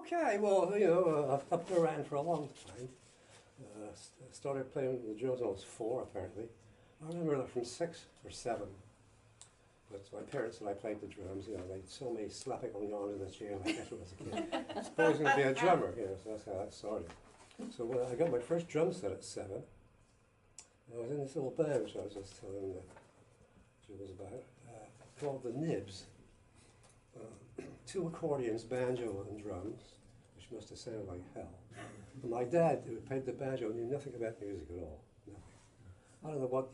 Okay, well, I've been around for a long time. Started playing the drums when I was 4, apparently. I remember from 6 or 7. But my parents said I played the drums, they saw me slapping on the arm in the chair like that when I was a kid. Supposing to be a drummer, so that's how that started. So when I got my first drum set at 7, I was in this little band, which I was just telling Jules about, called the Nibs. 2 accordions, banjo and drums, which must have sounded like hell. And my dad, who played the banjo, knew nothing about music at all. Nothing. I don't know what...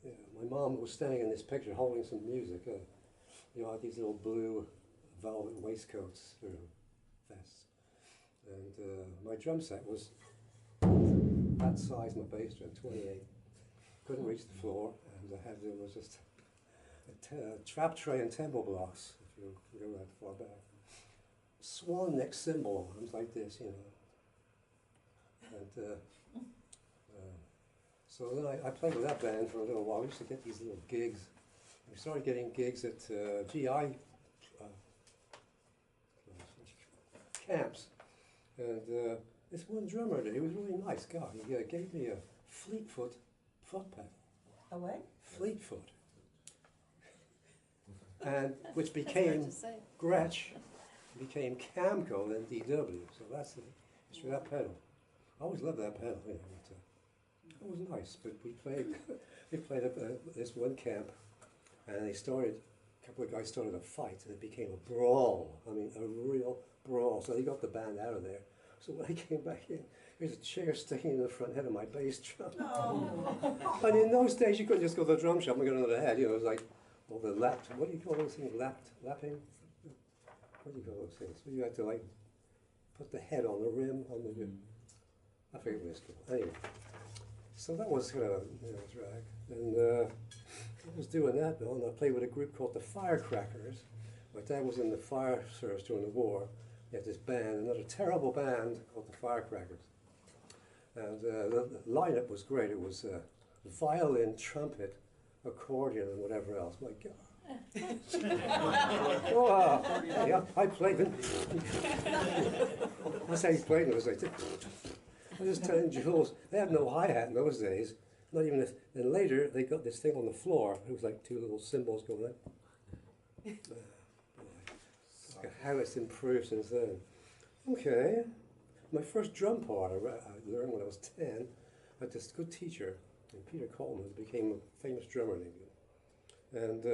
my mom was standing in this picture holding some music. Had these little blue velvet waistcoats, vests. And my drum set was that size, my bass drum, 28. Couldn't reach the floor, and there was just a trap tray and temple blocks, if you go that far back. Swan neck cymbal arms like this, And so then I played with that band for a little while. We used to get these little gigs. We started getting gigs at GI camps. And this one drummer, he was a really nice guy. He gave me a Fleetfoot foot pedal. A what? Fleetfoot. And which became Gretsch, became Camco, then DW. So that's the history of that pedal. I always loved that pedal. It was nice, but we played this one camp, and a couple of guys started a fight, and it became a brawl. I mean, a real brawl. So they got the band out of there. So when I came back in, there's a chair sticking in the front head of my bass drum. Oh. And in those days, you couldn't just go to the drum shop and get another head. It was like, well, the lapped. What do you call those things? Lapping? What do you call those things? So you had to put the head on the rim on the. I forget what it's called. Anyway, so that was kind of a drag, and I was doing that though, and I played with a group called the Firecrackers. My dad was in the fire service during the war. He had this band, another terrible band called the Firecrackers, and the lineup was great. It was violin, trumpet, accordion, and whatever else. My God. Yeah, I played them. That's how you played them. I was just telling Jules, they had no hi-hat in those days. Not even this. Then later, they got this thing on the floor. It was like 2 little cymbals going up. How it's improved since then. Okay. My first drum part I learned when I was 10. I had this good teacher, named Peter Coleman, who became a famous drummer in England. And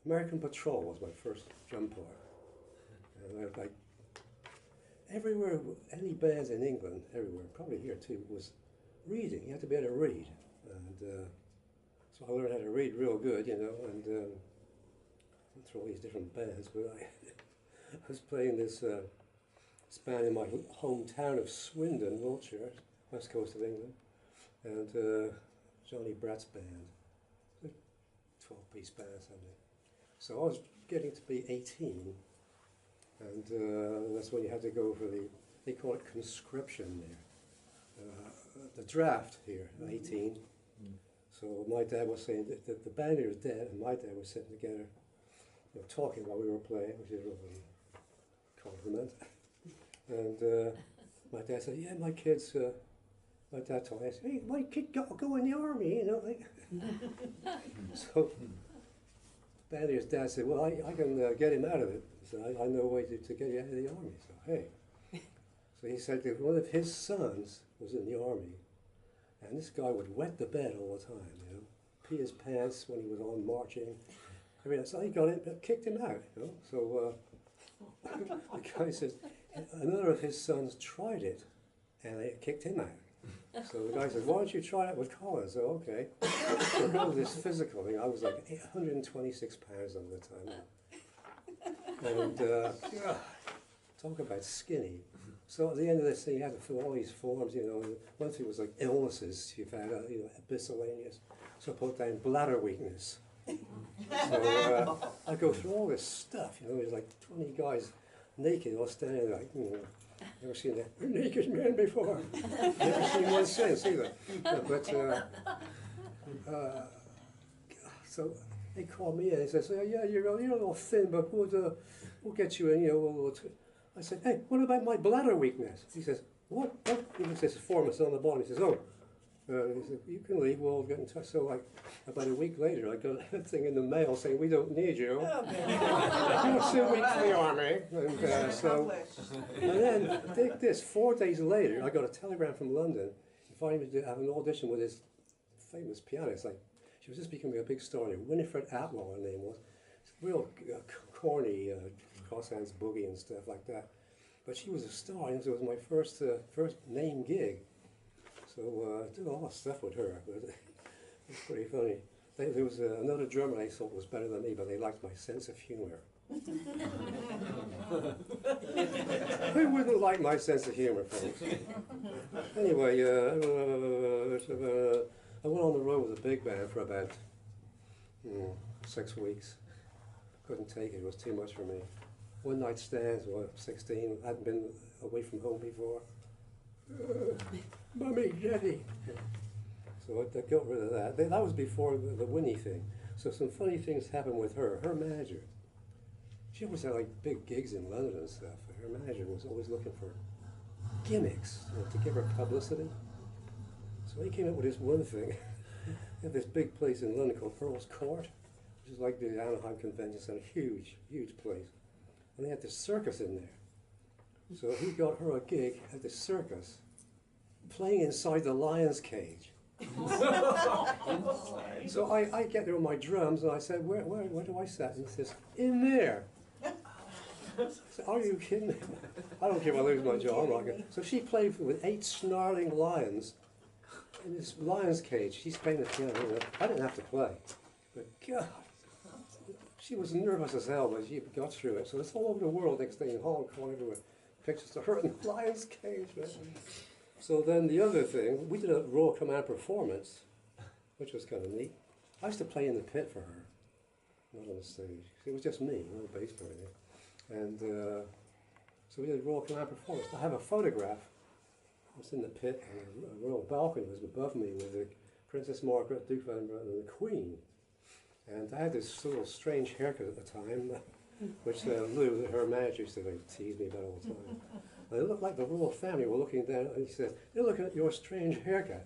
American Patrol was my first drum part. And I was everywhere, any bands in England, everywhere, probably here too, was reading. You had to be able to read. And so I learned how to read real good, and through all these different bands. But I was playing this band in my hometown of Swindon, Wiltshire, west coast of England, and Johnny Bratt's band. 12-piece band, something. So I was getting to be 18, and that's when you had to go for they call it conscription there. The draft here, 18. So my dad was saying that the band here is dead, and my dad was sitting together, talking while we were playing, which is really a compliment. And my dad said, yeah, my kids... my dad told me, hey, my kid got to go in the army, So, Bandy's dad said, well, I can get him out of it. He said, I know a way to get you out of the army. So, hey. So he said that one of his sons was in the army, and this guy would wet the bed all the time, pee his pants when he was on marching. So he got him, kicked him out, So the guy says, another of his sons tried it, and they kicked him out. So the guy said, why don't you try that with Colin? So, okay. So because of this physical thing, I was like 126 pounds at the time. And talk about skinny. So at the end of this thing, you had to fill all these forms, One thing was like illnesses you've had, miscellaneous. So I put down bladder weakness. So I go through all this stuff, there's like 20 guys naked, all standing there never seen that naked man before. Never seen one since either. But so They called me in. He says, yeah, you're a little thin, but we'll get you in. I said, hey, what about my bladder weakness? He says, what? He says, pharmacist on the bottom. He says, oh. He said, you can leave, we'll get in touch. So about a week later, I got a thing in the mail saying, we don't need you. You're too weak for the army. And then, take this, 4 days later, I got a telegram from London inviting me to have an audition with this famous pianist. She was just becoming a big star. Winifred Atwell, her name was. Real corny cross-hands boogie and stuff like that. But she was a star, and it was my first name gig. So I did a lot of stuff with her, but it was pretty funny. There was another drummer I thought was better than me, but they liked my sense of humor. Who wouldn't like my sense of humor, folks? Anyway, I went on the road with a big band for about 6 weeks. Couldn't take it, it was too much for me. One night stands, 16, hadn't been away from home before. Mummy, Daddy. So I got rid of that. That was before the Winnie thing. So some funny things happened with her. Her manager, she always had like big gigs in London and stuff. Her manager was always looking for gimmicks to give her publicity. So he came up with this one thing. They had this big place in London called Earl's Court, which is like the Anaheim Convention Center, huge, huge place. And they had this circus in there. So he got her a gig at the circus, playing inside the lion's cage. So I get there with my drums and I said, where do I sit? And he says, in there. I said, are you kidding me? I don't care if I lose my job. So she played with 8 snarling lions in this lion's cage. She's playing the piano. I didn't have to play. But God, she was nervous as hell, but she got through it. So it's all over the world next day in Hong Kong, everywhere. Pictures of her in the lion's cage, man. So then the other thing, we did a Royal Command performance, which was kind of neat. I used to play in the pit for her, not on the stage. It was just me, no bass player there. And so we did a Royal Command performance. I have a photograph. I was in the pit, and a royal balcony was above me with the Princess Margaret, Duke of Edinburgh, and the Queen. And I had this little strange haircut at the time, which Lou, her manager, used to tease me about all the time. And it looked like the royal family were looking down, and he said, "They're looking at your strange haircut."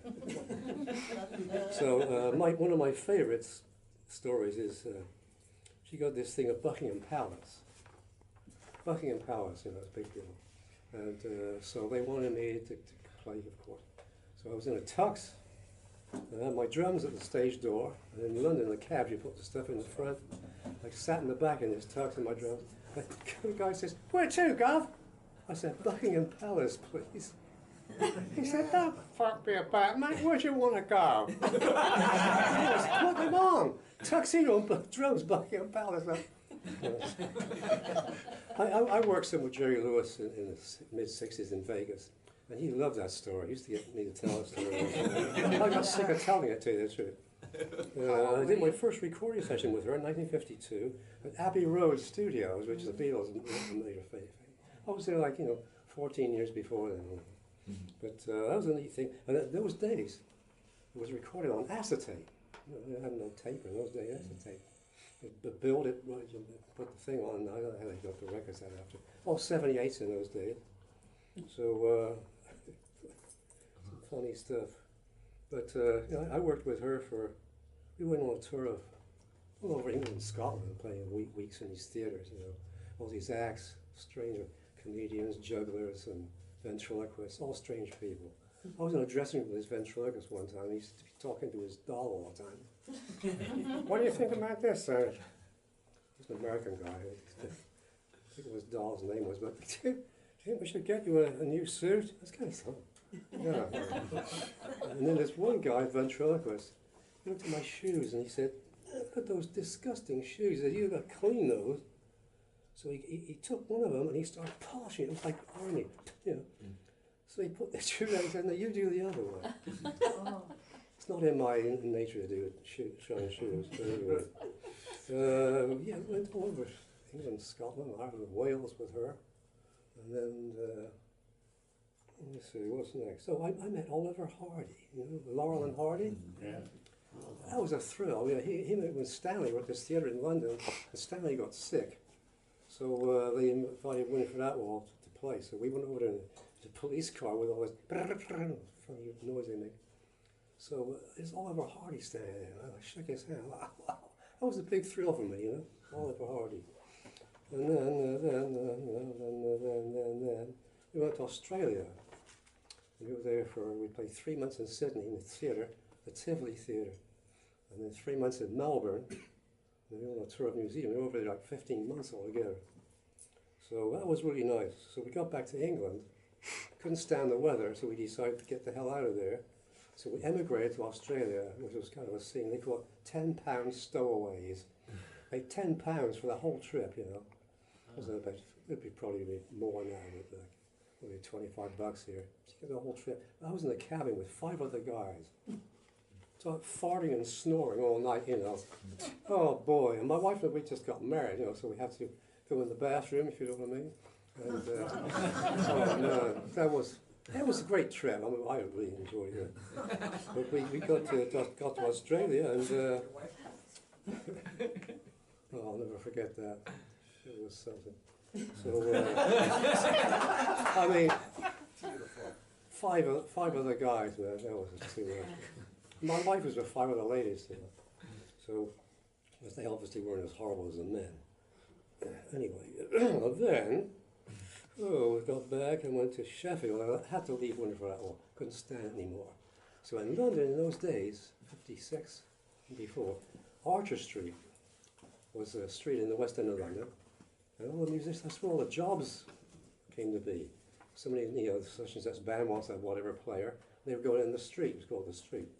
So one of my favorite stories is she got this thing at Buckingham Palace. Buckingham Palace, it's a big deal. And so they wanted me to play, of course. So I was in a tux, and I had my drums at the stage door, and in London, the cab, you put the stuff in the front. I sat in the back in this tux and my drums. And the guy says, "Where to, Gov?" I said, "Buckingham Palace, please." He said, "Don't fuck me about, mate. Where do you want to go?" Put them on. Tuxedo and drums, Buckingham Palace. I worked some with Jerry Lewis in the mid-60s in Vegas, and he loved that story. He used to get me to tell that story. I got sick of telling it, to tell you the truth. I did my first recording session with her in 1952 at Abbey Road Studios, which is the Beatles' major favorite. I was there 14 years before then. But that was a neat thing. And those days, it was recorded on acetate. They had no tape in those days, acetate. They build it, put the thing on. I don't know how they got the records out after. All 78s in those days. So, some funny stuff. But I worked with her we went on a tour of all over England and Scotland, playing weeks in these theatres, all these acts, strange comedians, jugglers, and ventriloquists, all strange people. I was in a dressing room with this ventriloquist one time. He used to be talking to his doll all the time. "What do you think about this, sir?" He's an American guy. I think what his doll's name was, but "Do you think we should get you a new suit?" That's kind of something. Yeah. And then this one guy, ventriloquist, he looked at my shoes and he said, "Look at those disgusting shoes. He said, "You got to clean those." So he took one of them and he started polishing it. It was like Arnie, So he put the shoe down and said, "No, you do the other one." It's not in my nature to do shine shoes. But anyway, went all over England, Scotland, Ireland, Wales with her. And then, let me see, what's next? So I met Oliver Hardy, Laurel and Hardy. Yeah. That was a thrill. You know, him and Stanley were at this theatre in London, and Stanley got sick. So they invited Winifred Atwell to play. So we went over to the police car with all this funny noise they make. So there's Oliver Hardy standing there. I shook his hand. Wow, that was a big thrill for me, you know, Oliver Hardy. And then we went to Australia. We were there we played 3 months in Sydney in the theatre, the Tivoli Theatre, and then 3 months in Melbourne. And we were on a tour of New Zealand. We were over there like 15 months altogether. So that was really nice. So we got back to England, couldn't stand the weather, so we decided to get the hell out of there. So we emigrated to Australia, which was kind of a scene. They call it £10 stowaways. Like £10 for the whole trip, you know. It'd be probably more now, but like maybe $25 here. So you get the whole trip. I was in the cabin with 5 other guys. So farting and snoring all night, you know. Oh boy! And my wife and we just got married, you know, so we had to go in the bathroom, if you know what I mean. And oh man, that was a great trip. I mean, I really enjoyed it. But we got to Australia, and oh, I'll never forget that. It was something. So I mean, five other guys, man. That was too much. My wife was with 5 other ladies, you know. So they obviously weren't as horrible as the men. Anyway, then, we got back and went to Sheffield. I had to leave Winifred Atwell. Couldn't stand it anymore. So in London in those days, 56 and before, Archer Street was a street in the West End of London. And all the musicians, that's where all the jobs came to be. Somebody, you know, such and such band wants a whatever player. They were going in the street. It was called the street.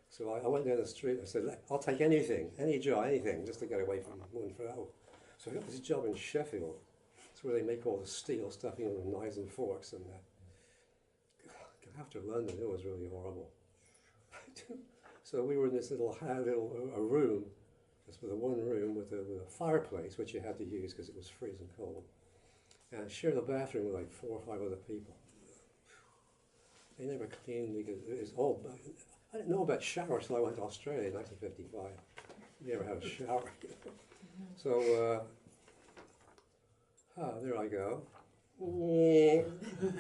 So I went down the street. I said, I'll take anything, any job, anything, just to get away from Winifred Atwell. So I got this job in Sheffield. It's where they make all the steel stuff, you know, the knives and forks and that. After London, it was really horrible. So we were in this little room, just with one room with a fireplace, which you had to use because it was freezing cold. And I shared the bathroom with like 4 or 5 other people. They never cleaned because it was all. I didn't know about showers until I went to Australia in 1955. Never had a shower. So, there I go. You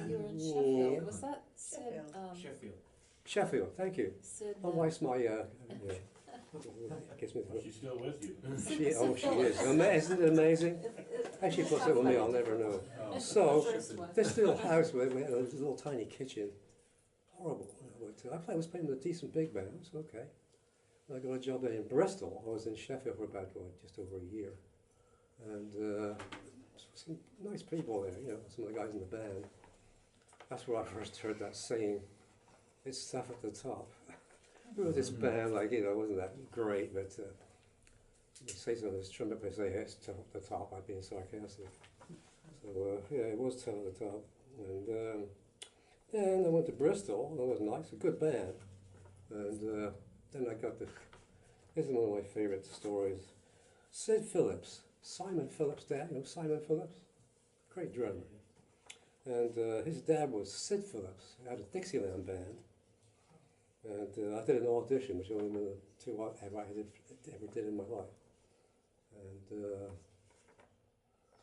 were in Sheffield. Was that Sid? Sheffield. Sheffield, thank you. Sid, My wife's my, gets me. She's still with you. She is. Isn't it amazing? Actually, puts it with me, I'll never know. Oh. So, this little house, we had a little tiny kitchen. Horrible. I was playing with a decent big band, it was okay. I got a job there in Bristol. I was in Sheffield for about just over a year. And some nice people there, you know, some of the guys in the band. That's where I first heard that saying, it's stuff at the top. We were this band, like, you know, it wasn't that great, but they say something, this trumpet player say, hey, it's tough at the top, I'm being sarcastic. So, yeah, it was tough at the top. And then I went to Bristol, that was nice, a good band. And then I got this is one of my favorite stories. Sid Phillips, Simon Phillips' dad, you know Simon Phillips? Great drummer. And his dad was Sid Phillips, had a Dixieland band. And I did an audition, which was one of the 2 I ever did in my life. And so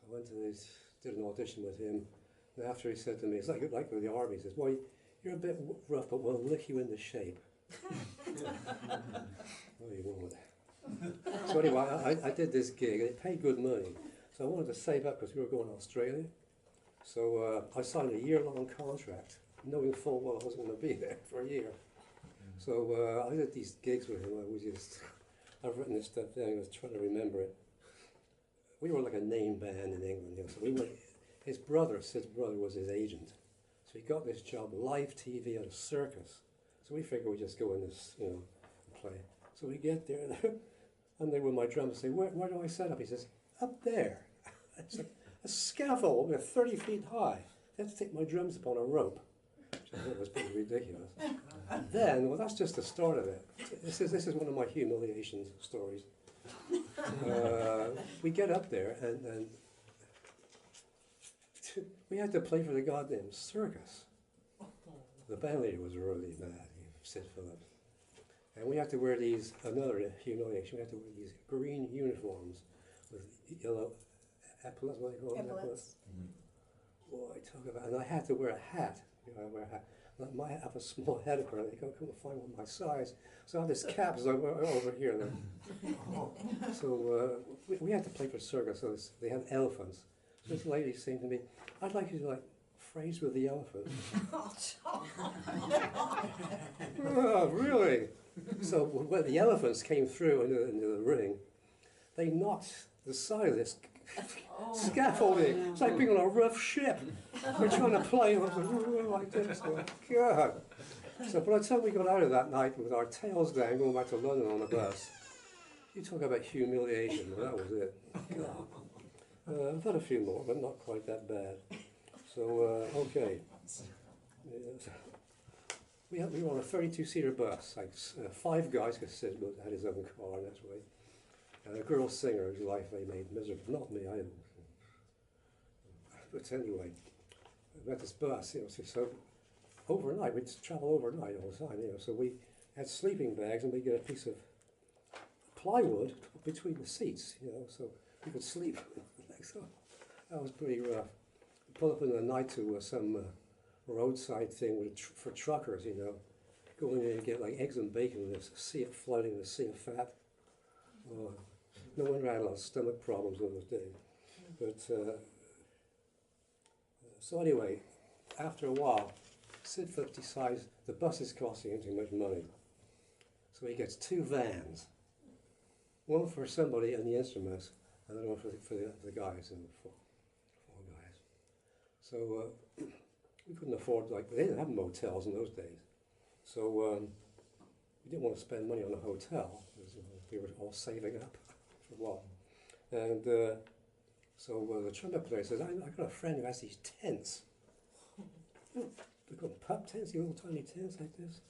I went to this, did an audition with him. And after he said to me, it's like with the army, he says, well, you're a bit rough, but we'll lick you into shape. What do you want? So anyway, I did this gig, and it paid good money. So I wanted to save up because we were going to Australia. So I signed a year-long contract, knowing full well I wasn't going to be there for a year. So I did these gigs with him. I've written this stuff down, I was trying to remember it. We were like a name band in England. You know, so we went, his brother, Sid's brother, was his agent. So he got this job, live TV at a circus. So we figured we'd just go in this, you know, play. So we get there, and they were my drums say, where do I set up? He says, up there. It's a scaffold, 30 feet high. I had to take my drums up on a rope, which I thought was pretty ridiculous. Then, well, that's just the start of it. This is one of my humiliation stories. We get up there, and we had to play for the goddamn circus. The band leader was really mad, Sid Phillips. And we had to wear these, another humiliation, we had to wear these green uniforms with yellow epaulets, what do you call them? Epaulets. Boy, talk about, and I had to wear a hat. You know, I wear a hat. I have a small head apparently. They couldn't find one my size. So I had this cap over here. So we had to play for circus. So they had elephants. So this lady saying to me, "I'd like you to like phrase with the elephant." Oh, really? So when the elephants came through into the ring, they knocked the side of this scaffolding. It's like being on a rough ship. We're trying to play like this. Oh, God. So by the time we got out of that night with our tails down, going back to London on the bus, you talk about humiliation. Well, that was it. God. I've had a few more, but not quite that bad. So, okay. We were on a 32-seater bus, like 5 guys, because Sid had his own car, and that's way. And a girl singer whose life they made miserable. Not me, I didn't. But anyway, we had this bus, you know, so overnight, we'd travel overnight all the time, you know, so we had sleeping bags and we'd get a piece of plywood between the seats, you know, so we could sleep. So that was pretty rough. We'd pull up in the night to some roadside thing for truckers, you know, go in there and get like eggs and bacon and see it floating in a sea of fat. No wonder I had a lot of stomach problems in those days. But so anyway, after a while, Sid decides the bus is costing him too much money. So he gets 2 vans, one for somebody and the instruments, and another one for the guys, and 4 guys. So we couldn't afford, like, they didn't have motels in those days. So we didn't want to spend money on a hotel, because we were all saving up for a while. And so the trumpet player says, I got a friend who has these tents. They're called pup tents, these little tiny tents like this.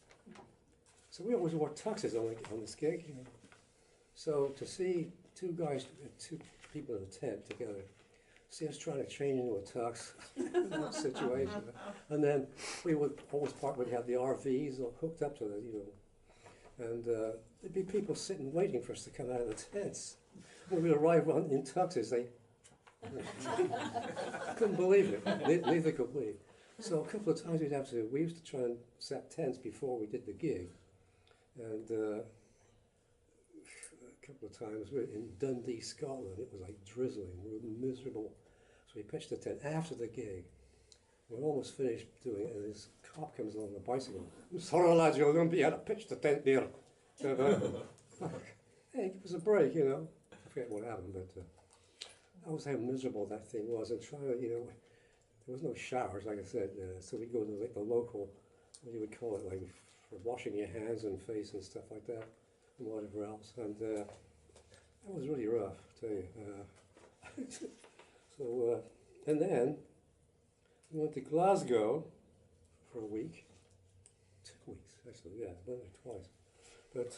So we always wore tuxes on this gig, you know. So to see 2 guys, 2 people in a tent together, see us trying to change into a tux, that situation. And then we would always we'd have the RVs all hooked up to the, you know, and there'd be people sitting waiting for us to come out of the tents. When we arrived in tuxes, they couldn't believe it. Neither could we. So a couple of times we used to try and set tents before we did the gig. And a couple of times we were in Dundee, Scotland. It was like drizzling. We were miserable. So we pitched a tent after the gig. We're almost finished doing it, and this cop comes along on a bicycle. I'm sorry, lads, you're going to be able to pitch the tent there. Hey, give us a break, you know. I forget what happened, but that was how miserable that thing was. And trying to, you know, there was no showers, like I said, so we'd go to like the local, what you would call it, like for washing your hands and face and stuff like that, and whatever else. And that was really rough, I tell you. So, and then we went to Glasgow for a week, 2 weeks actually, yeah, once or twice. But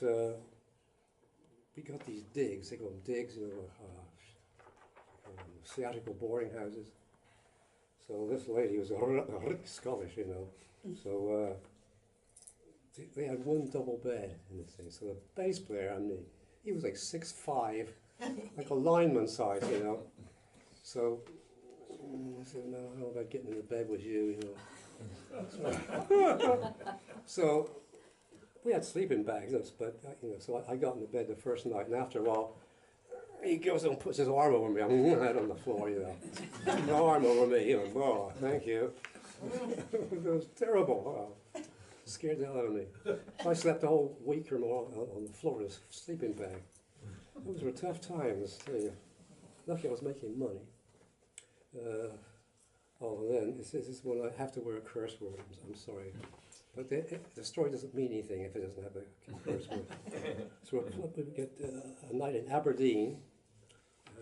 we got these digs, they call them digs, you know, theatrical boarding houses. So this lady was Scottish, you know, so they had 1 double bed in this thing. So the bass player, I mean, he was like 6'5", like a lineman size, you know. So I said, no, I don't know about getting into bed with you, you know. So we had sleeping bags, but you know, so I got into bed the first night, and after a while, he goes and puts his arm over me. I'm head on the floor, you know. No arm over me, you know. Oh, thank you. It was terrible. Oh, scared the hell out of me. So I slept a whole week or more on the floor in a sleeping bag. Those were tough times, I tell you. Lucky I was making money. And then this is when I have to wear a curse word. I'm sorry. But the story doesn't mean anything if it doesn't have a curse word. So we get a night in Aberdeen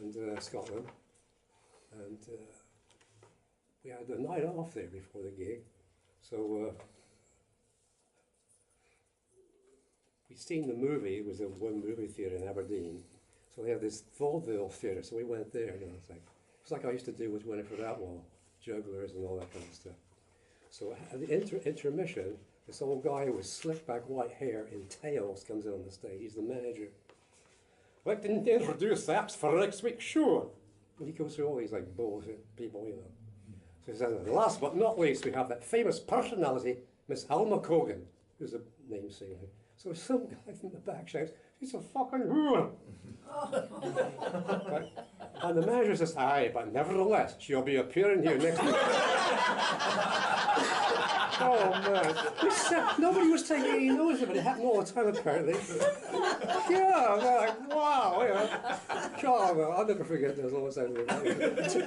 and Scotland, and we had a night off there before the gig. So we'd seen the movie. It was a 1 movie theatre in Aberdeen. So they had this vaudeville theatre. So we went there. You know, it's like I used to do with Winifred Atwell, jugglers and all that kind of stuff. So at the intermission, This old guy with slick back white hair in tails comes in on the stage. He's the manager. I'd like to introduce the acts for next week's show. And he goes through all these like bullshit people, you know. So he says, and last but not least, we have that famous personality, Miss Alma Cogan, who's a name singer. So some guy from the back shouts, she's a fucking whore. Right? And the manager says, aye, but nevertheless, she'll be appearing here next week. Oh man, nobody was taking any notice of it. It happened all the time apparently. Yeah, they're like, wow, you know. God, well, I'll never forget those all the time.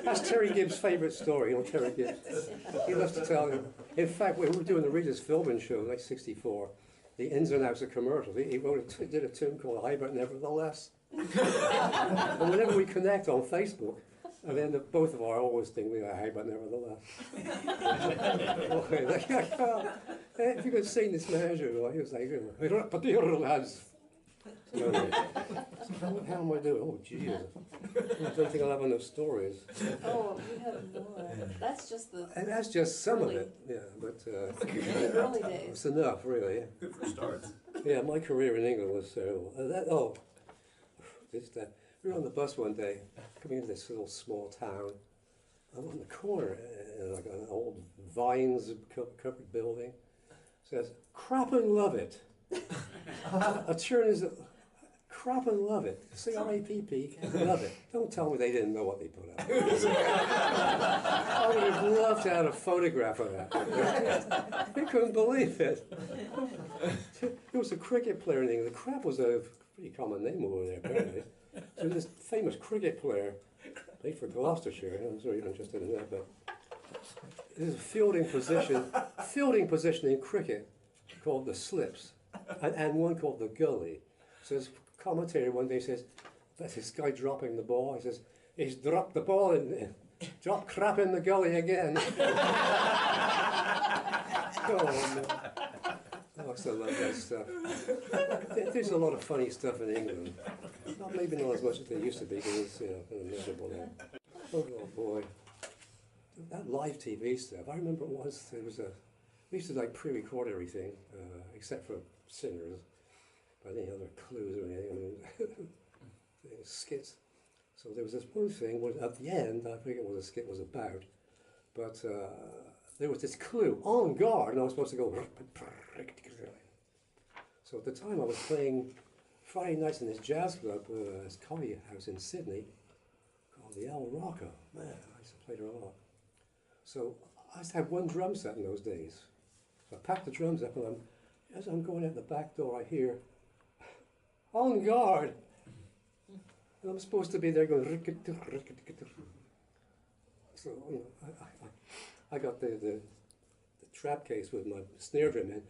That's Terry Gibbs' favourite story, you know, Terry Gibbs. He loves to tell him. In fact, when we were doing the Regis Philbin show, like '64, the ins and outs of commercials, he did a tune called Aye, But Nevertheless. And whenever we connect on Facebook, at the end of both of our always think we are Aye, But Nevertheless. If you could see this manager, he was like, but dear lads. How am I doing? Oh, Jesus. I don't think I'll have enough stories. Oh, you have more. That's just the And that's just some early, of it, yeah, but the early days. it's enough, really. Good for starts. Yeah, my career in England was terrible. We were on the bus one day, coming into this little small town. I'm on the corner, like an old vines covered building. It says, crap and love it. A turn is crap and love it. C-R-A-P-P, love it. Don't tell me they didn't know what they put out. I would have loved to have a photograph of that. I couldn't believe it. It was a cricket player in England. Crap was a pretty common name over there, apparently. So this famous cricket player, played for Gloucestershire. I'm sorry you're interested in that, but there's a fielding position in cricket called the slips, and one called the gully. So this commentator one day says, that's this guy dropping the ball. He says, he's dropped the ball and dropped crap in the gully again. Oh, man. Oh, I still love that stuff. There's a lot of funny stuff in England. Maybe not as much as there used to be, because it's, you know, kind of miserable now. Oh boy. That live TV stuff, I remember we used to like pre-record everything, except for singers, but any other clues or anything, I mean, skits. So there was this one thing, at the end, I forget what the skit was about, but there was this clue, on guard, and I was supposed to go. So at the time I was playing Friday nights in this jazz club, this coffee house in Sydney, called the El Rocco. Man, I used to play there a lot. So I just had one drum set in those days. So I packed the drums up, and as I'm going out the back door, I hear, on guard. And I'm supposed to be there going, so, you know, I got the trap case with my snare drum in,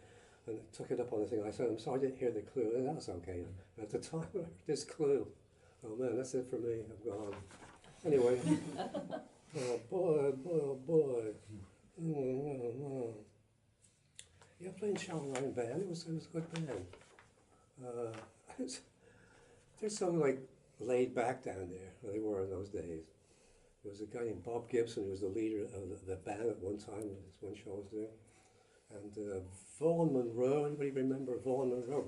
and I took it up on the thing. I said, I'm sorry I didn't hear the clue. And that's okay. And at the time, I heard this clue. Oh man, that's it for me. I'm gone. Anyway. Oh boy, boy, oh boy. Yeah, playing Shallow Line Band. It was a good band. They're so like laid back down there. Well, they were in those days. There was a guy named Bob Gibson who was the leader of the band at one time. This one show I was doing. And Vaughan Monroe. Anybody remember Vaughan Monroe?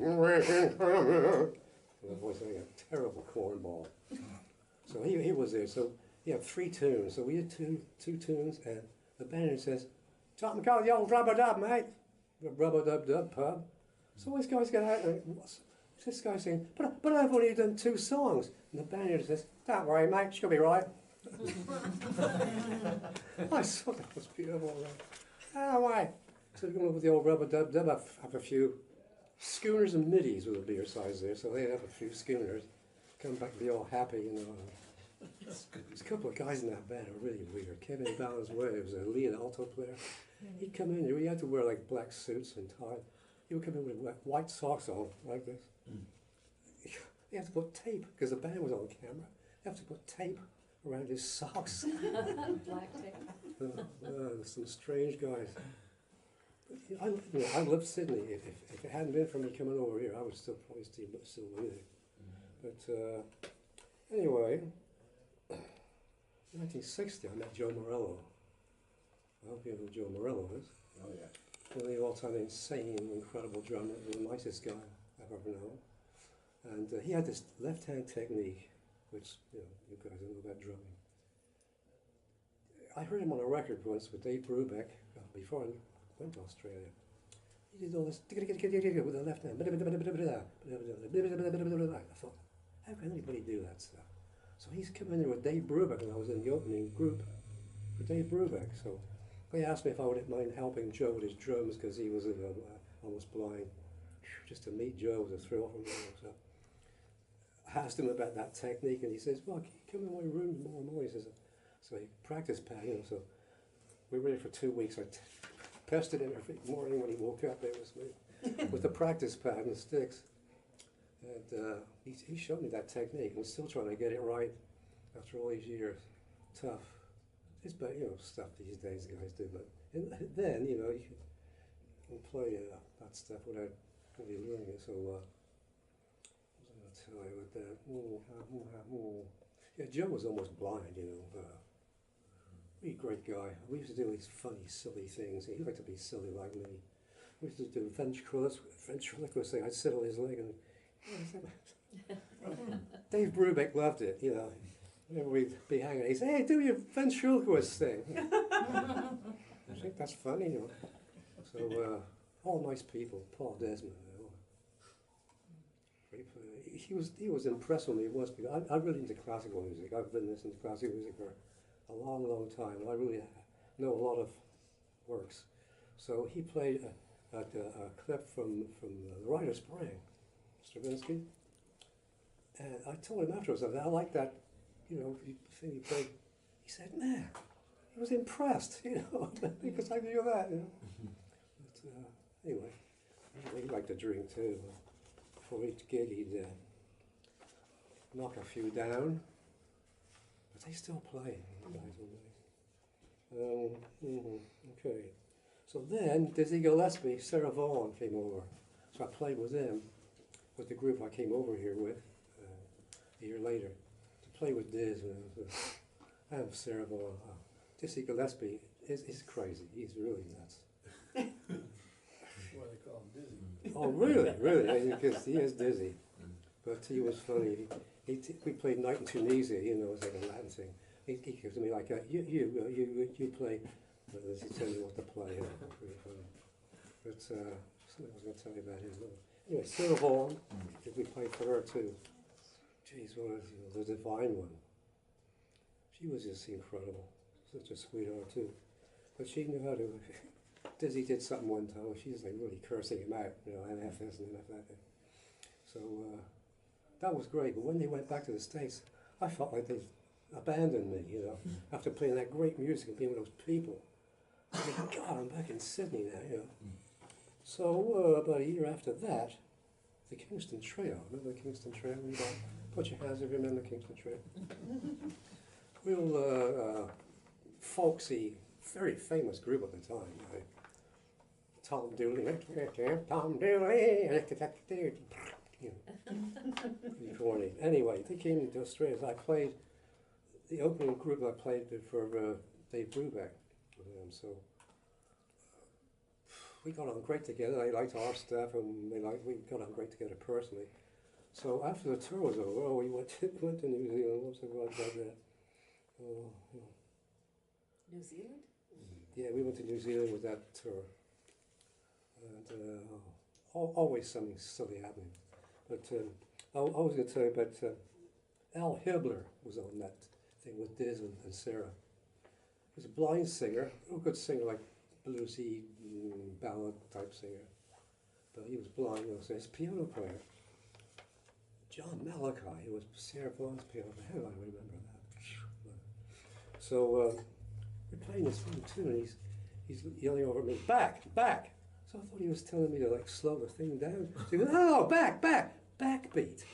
That was like a terrible cornball. So he was there. So he had 3 tunes. So we did two tunes, and the band says, "Top and call the old rub-a-dub, mate." The rub-a-dub-dub pub. So this guy's got out and what's this guy saying? But I've only done 2 songs. And the band says, "Don't worry, mate. She'll be right." I thought that was beautiful. Right? Oh, wait. So we're going over the old rub-a-dub-dub. Have a few schooners and middies with a bigger size there. So they'd have a few schooners. Come back and be all happy, you know. There's a couple of guys in that band who were really weird. Kevin Valenzuela was a lead alto player. He'd come in here, he had to wear like black suits and tie. He would come in with white socks on, like this. He had to put tape, because the band was on camera. They have to put tape around his socks. Black tape. There's some strange guys. But, I loved Sydney. If it hadn't been for me coming over here, I would probably still live there. But anyway, in 1960, I met Joe Morello. I hope you know who Joe Morello is. Oh, yeah. One of the all-time insane, incredible drummer, the nicest guy I've ever known. And he had this left-hand technique, which you guys know about drumming. I heard him on a record once with Dave Brubeck before I went to Australia. He did all this with the left hand. I thought, how can anybody do that stuff? So he's come in there with Dave Brubeck, and I was in the opening group for Dave Brubeck. So they asked me if I wouldn't mind helping Joe with his drums because he was almost blind. Just to meet Joe was a thrill for me. So I asked him about that technique, and he says, "Well, come in my room tomorrow morning." He says, so he practiced pad, so we were there for 2 weeks. I pested him every morning when he woke up. There was me with the practice pad and the sticks, and he showed me that technique. I'm still trying to get it right after all these years. Tough. It's about stuff these days guys do, but then you can play that stuff without really learning it. So what was I going to tell you with that? Yeah, Joe was almost blind, really great guy. We used to do these funny, silly things. He liked to be silly like me. We used to do ventriloquist thing. I'd sit on his leg and Dave Brubeck loved it, Whenever we'd be hanging, he'd say, "Hey, do your ventriloquist thing." I think that's funny, So, all nice people. Paul Desmond, he was impressed with me once because I'm really into classical music. I've been listening to classical music for a long, long time. I really know a lot of works. So he played a clip from the Rite of Spring, Stravinsky, and I told him afterwards, I like that, thing he played. He said, "Man," he was impressed, because I knew that, But anyway, he liked to drink too. Before each gig, he'd knock a few down. But they still play, okay. So then Dizzy Gillespie, Sarah Vaughan came over. So I played with them, with the group I came over here with a year later, to play with Diz and Sarah Vaughan. Dizzy Gillespie is crazy. He's really nuts. That's why they call him Dizzy. Oh, really? Really? Because he is dizzy. But he was funny. We played Night in Tunisia, it's like a Latin thing. He gives me like, you play, he tells me what to play. Pretty funny. But something I was going to tell you about him. Anyway, Sarah Vaughan, we played for her too. Jeez, what was the Divine One? She was just incredible. Such a sweetheart too. But she knew how to. Dizzy did something one time. She was like really cursing him out, NF this and NF that. So that was great. But when they went back to the States, I felt like they abandoned me, after playing that great music and being with those people. I mean, God, I'm back in Sydney now, So about a year after that, the Kingston Trio. Remember the Kingston Trio? Put your hands if you remember the Kingston Trio. Real folksy, very famous group at the time. Tom Dooley, corny. Anyway, they came to Australia. I played the opening group. I played for Dave Brubeck with them. So we got on great together. They liked our stuff, and we got on great together personally. So after the tour was over, we went to New Zealand. What was the word about that? New Zealand? Yeah, we went to New Zealand with that tour. And always something silly happening. But I was going to tell you about Al Hibbler was on that thing with Diz and Sarah. He was a blind singer, a good singer, like bluesy ballad type singer. But he was blind, so his piano player, John Malachi, who was Sarah Vaughan's piano player. How do I remember that? So we're playing this one tune, and he's yelling over at me, back! So I thought he was telling me to slow the thing down. So he goes, "Oh, backbeat."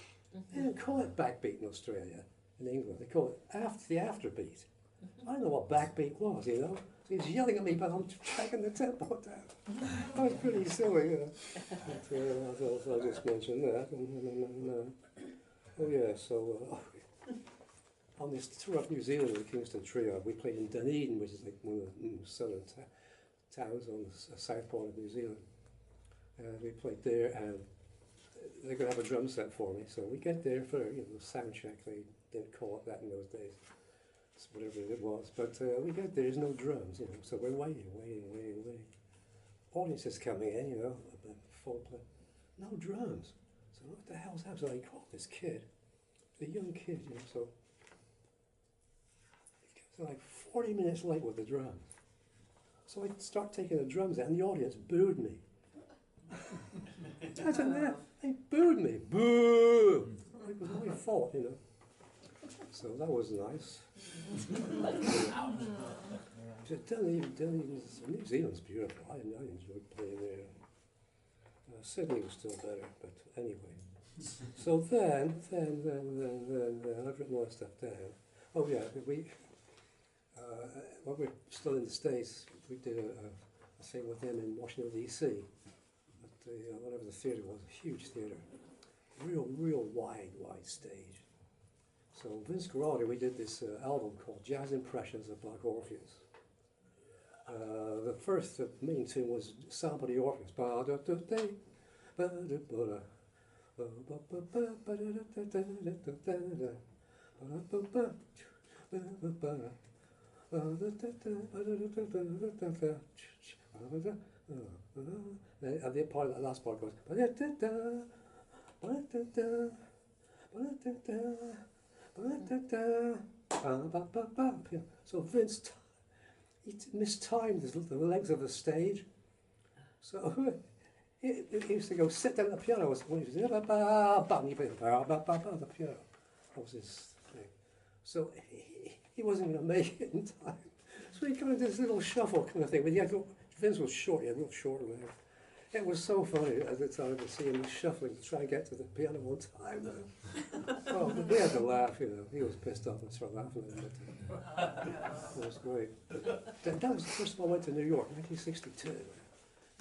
They didn't call it backbeat in Australia, in England. They call it the afterbeat. I don't know what backbeat was, So he's yelling at me, but I'm tracking the tempo down. That was pretty silly, But I'll just mention that. Oh yeah, so on this tour of New Zealand with the Kingston Trio, we played in Dunedin, which is like one of the southern towns on the south part of New Zealand. And we played there, and they're going to have a drum set for me. So we get there for sound check. They didn't call it that in those days. It's whatever it was. But we get there, there's no drums, So we're waiting. Audience is coming in, full play. No drums. So what the hell's happening? So I called this kid, the young kid, so he comes like 40 minutes late with the drums. So I start taking the drums out, and the audience booed me. They booed me. Boo! It was my fault, So that was nice. New Zealand's beautiful. I enjoyed playing there. Sydney was still better, but anyway. So then I've written all that stuff down. Oh yeah, when we were still in the States, we did a thing with them in Washington D.C. at whatever the theatre was, a huge theatre, real wide stage. So Vince Guaraldi, we did this album called Jazz Impressions of Black Orpheus. The first main tune was Sound of the Orpheus. And the last part goes. So Vince, he mistimed the length of the stage. So he used to go sit down at the piano when he was the piano. That was his thing. So he wasn't going to make it in time. So he kind of did this little shuffle kind of thing. But Vince was short, he had real short hair. It was so funny at the time to see him shuffling to try and get to the piano on time. Oh, but we had to laugh, He was pissed off and started laughing at it. It was great. That was the first time I went to New York, 1962.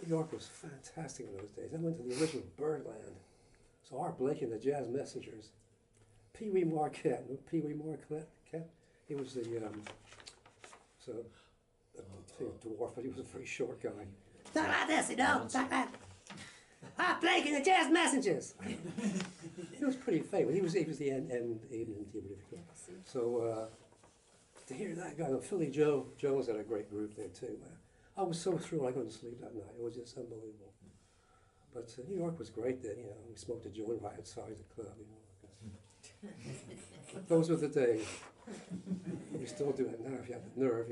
New York was fantastic in those days. I went to the original Birdland. So Art Blake and the Jazz Messengers. Pee Wee Marquette. Pee Wee Marquette? He was the dwarf, but he was a very short guy. Talk like this, talk like Art Blake and the Jazz Messengers. He was pretty famous. He was the end. So to hear that guy, Philly Joe Jones had a great group there too. I was so thrilled I couldn't sleep that night. It was just unbelievable. But New York was great then. We smoked a joint right outside the club. Those were the days. We still do it now if you have the nerve.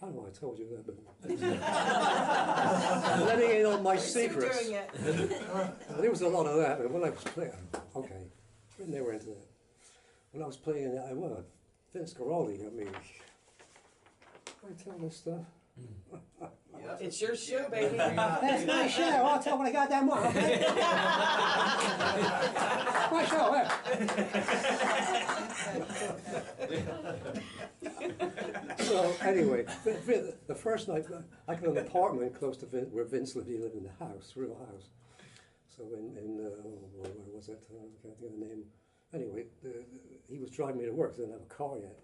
I don't know, I told you that, but letting in on my secrets. Doing it. There was a lot of that, but when I was playing, okay, they were into that. When I was playing in that, Vince Guaraldi, I tell this stuff. It's your show, baby. That's my show. I'll tell what I got that one. Okay? My show. So anyway, the first night I got an apartment close to where Vince lived. He lived in the house, real house. So where was it? I can't think of the name. Anyway, he was driving me to work. So I didn't have a car yet.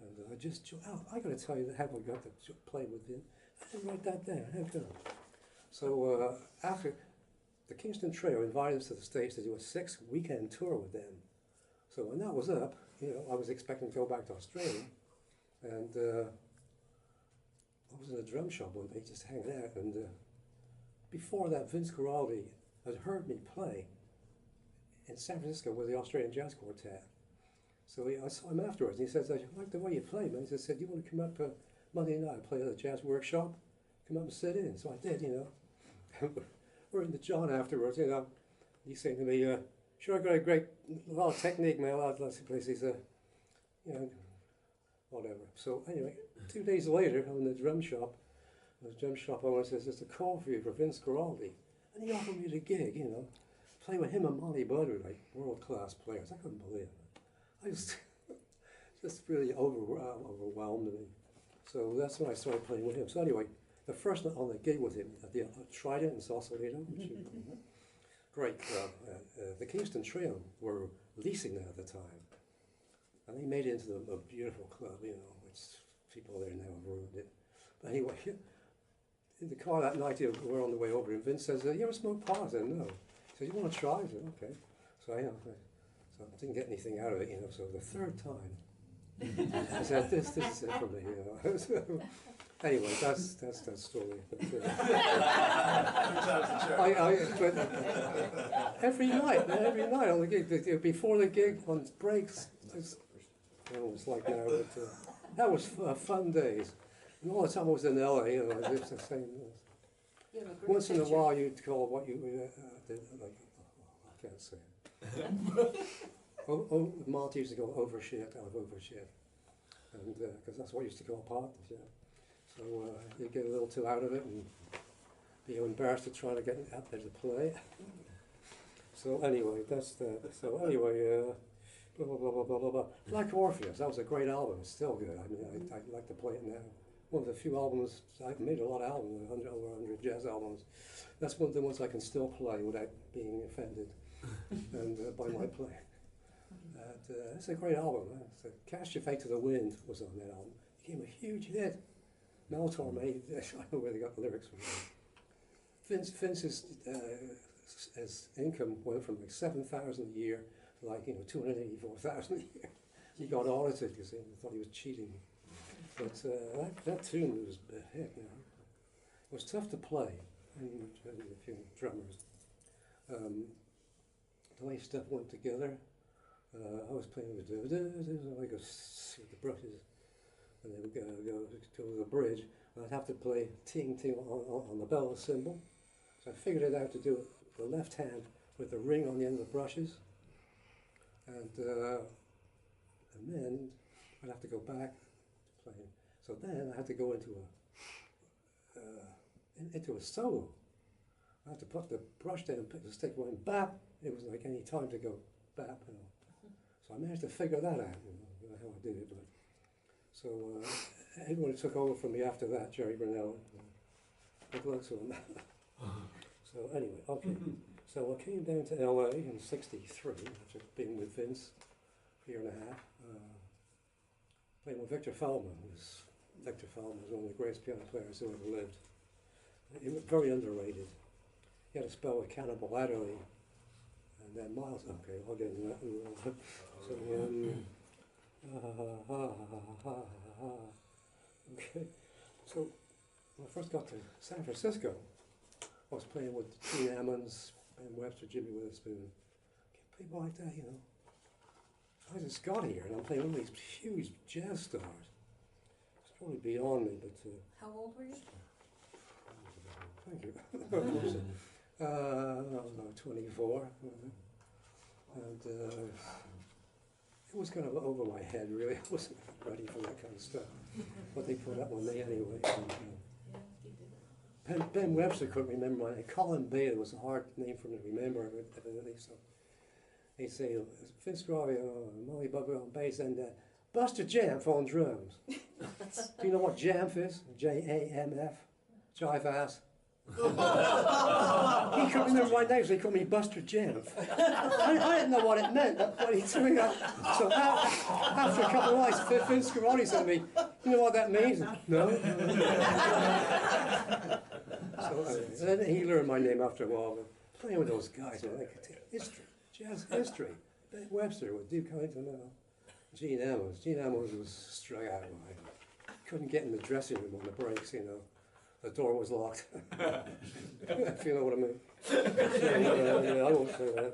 And I just, I got to tell you how I got to play with him. I didn't write that down. How come? So after the Kingston Trio invited us to the States to do a 6-weekend tour with them. So when that was up, I was expecting to go back to Australia. And I was in a drum shop one day just hanging out. And before that, Vince Guaraldi had heard me play in San Francisco with the Australian Jazz Quartet. So I saw him afterwards, and he says, I like the way you play, man. He said, you want to come up Monday night and play at the jazz workshop? Come up and sit in. So I did, We're in the John afterwards, He's saying to me, sure, I got a lot of technique, man. Lots of places, whatever. So anyway, 2 days later, I'm in the drum shop. The drum shop owner says, there's a call for you for Vince Guaraldi. And he offered me the gig, Play with him and Monty Budder, like world-class players. I couldn't believe it. I just really overwhelmed me. So that's when I started playing with him. So anyway, the first night on the gig with him at the Trident in Sausalito, great club. The Kingston Trio were leasing that at the time. And they made it into a beautiful club, which people there now have ruined it. But anyway, in the car that night, we're on the way over, and Vince says, "You ever smoke pot?" I said, "No." He said, "You want to try?" I said, "Okay." So I didn't get anything out of it, So the third time, I said, "This is it for me," So, anyway, that's that story. But, but every night on the gig, before the gig, on breaks, it was like now, but that was fun days. And all the time I was in LA, it's the same. You have a great Once in a picture. while, you'd call what you did, like, I can't say it. Marty used to go overshit, out of overshit. And, because that's what I used to call partners, yeah. So you'd get a little too out of it and be embarrassed to try to get out there to play. So anyway, that's that. So anyway, blah, blah, blah, blah, blah, blah, blah. Black Orpheus, that was a great album. It's still good. I mean, I'd like to play it now. One of the few albums, I've made a lot of albums, over 100 jazz albums. That's one of the ones I can still play without being offended and by my playing. And it's a great album. Cast Your Fate to the Wind was on that album. It became a huge hit. Meltor made, I don't know where they got the lyrics from. Vince's his income went from like 7,000 a year to like 284,000 a year. He got audited because he thought he was cheating. But that tune was a hit. It was tough to play. And a few drummers. The way stuff went together. I was playing with the brushes. And then we'd go to the bridge, and I'd have to play ting ting on the bell cymbal. So I figured it out to do it with the left hand with the ring on the end of the brushes. And then I'd have to go back to playing. So then I had to go into a solo. I had to put the brush down and pick the stick going bap. It was like any time to go bap. So I managed to figure that out. I don't know how I did it, but. So everyone who took over from me after that, Jerry Brunel, good luck to him. So anyway, okay. So I came down to LA in '63 after being with Vince for a year and a half. Playing with Victor Feldman. Victor Feldman was one of the greatest piano players who ever lived. He was very underrated. He had a spell with Cannibal Adderley, and then Miles. Okay, I'll get into that. So. Okay, so when I first got to San Francisco, I was playing with Gene Ammons, Ben Webster, Jimmy Witherspoon, people like that, I just got here and I'm playing with these huge jazz stars. It's probably beyond me, but... How old were you? Thank you. I was about 24, and it was kind of over my head, really. I wasn't ready for that kind of stuff. But they put up with me anyway. And, Ben Webster couldn't remember my name. Colin Bailey was a hard name for me to remember, evidently. So he'd say, Vince Gravio, Molly Bubba on bass, and Buster Jamf on drums. Do you know what Jamf is? J-A-M-F? Jive ass. He couldn't remember my name, so he called me Buster Jamf. I didn't know what it meant, but he told me that. So after a couple of nights, Vince Guaraldi said to me, "You know what that means?" No. So then he learned my name after a while. But playing with those guys, history, jazz history. Ben Webster with Duke Ellington, Gene Ammons. Gene Ammons was strung out. Couldn't get in the dressing room on the breaks, The door was locked. If you know what I mean. I won't say that.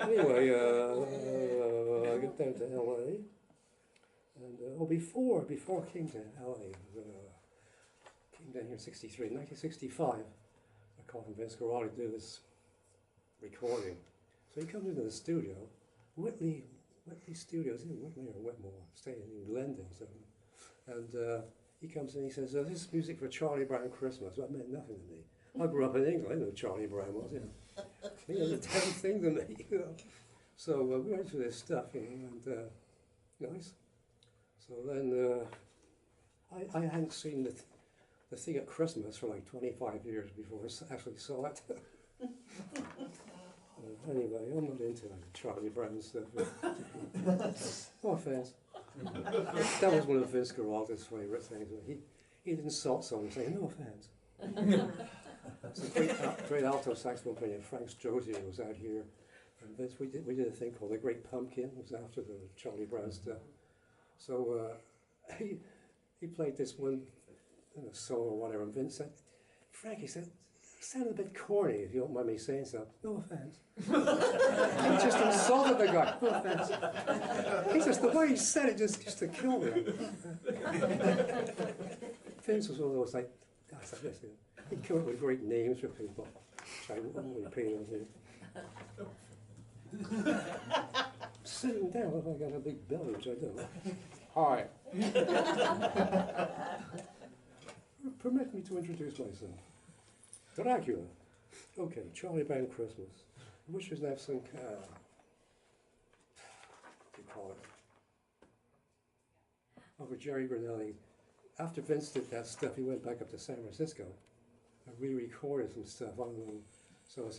Anyway, I got down to LA. And before I came to LA, came down here in '63. In 1965, I called Vince Guaraldi to do this recording. So he comes into the studio, Whitley Studios, in Whitney or Whitmore, staying in Glendon. And he comes in and he says, "This is music for Charlie Brown Christmas." Well, it meant nothing to me. I grew up in England. I didn't know who Charlie Brown was. He was a damn thing to me. So we went through this stuff, and nice. So then I hadn't seen the thing at Christmas for like 25 years before I actually saw it. Anyway, I'm not into Charlie Brown stuff. No offense. That was one of Vince Guaraldi's favourite things. he'd insult someone saying, no offense. It's a great alto saxophone player, Frank Strozier, was out here. And Vince, we did a thing called The Great Pumpkin. It was after the Charlie Brown stuff. So he played this one solo or whatever, and Vince said, Frank, he said, sounded a bit corny, if you don't mind me saying so. No offense. He just insulted the guy. No offense. He just, the way he said it just to kill me. Vince was one of those like, guys like this. You know. He'd come up with great names for people, which I won't repeat on here. Sitting down, if I got a big belly, which I don't. Hi. Permit me to introduce myself. Dracula. Okay, Charlie Brown Christmas. I wish we'd have some, what do you call it? Over Jerry Granelli. After Vince did that stuff, he went back up to San Francisco and re-recorded some stuff on them. So it's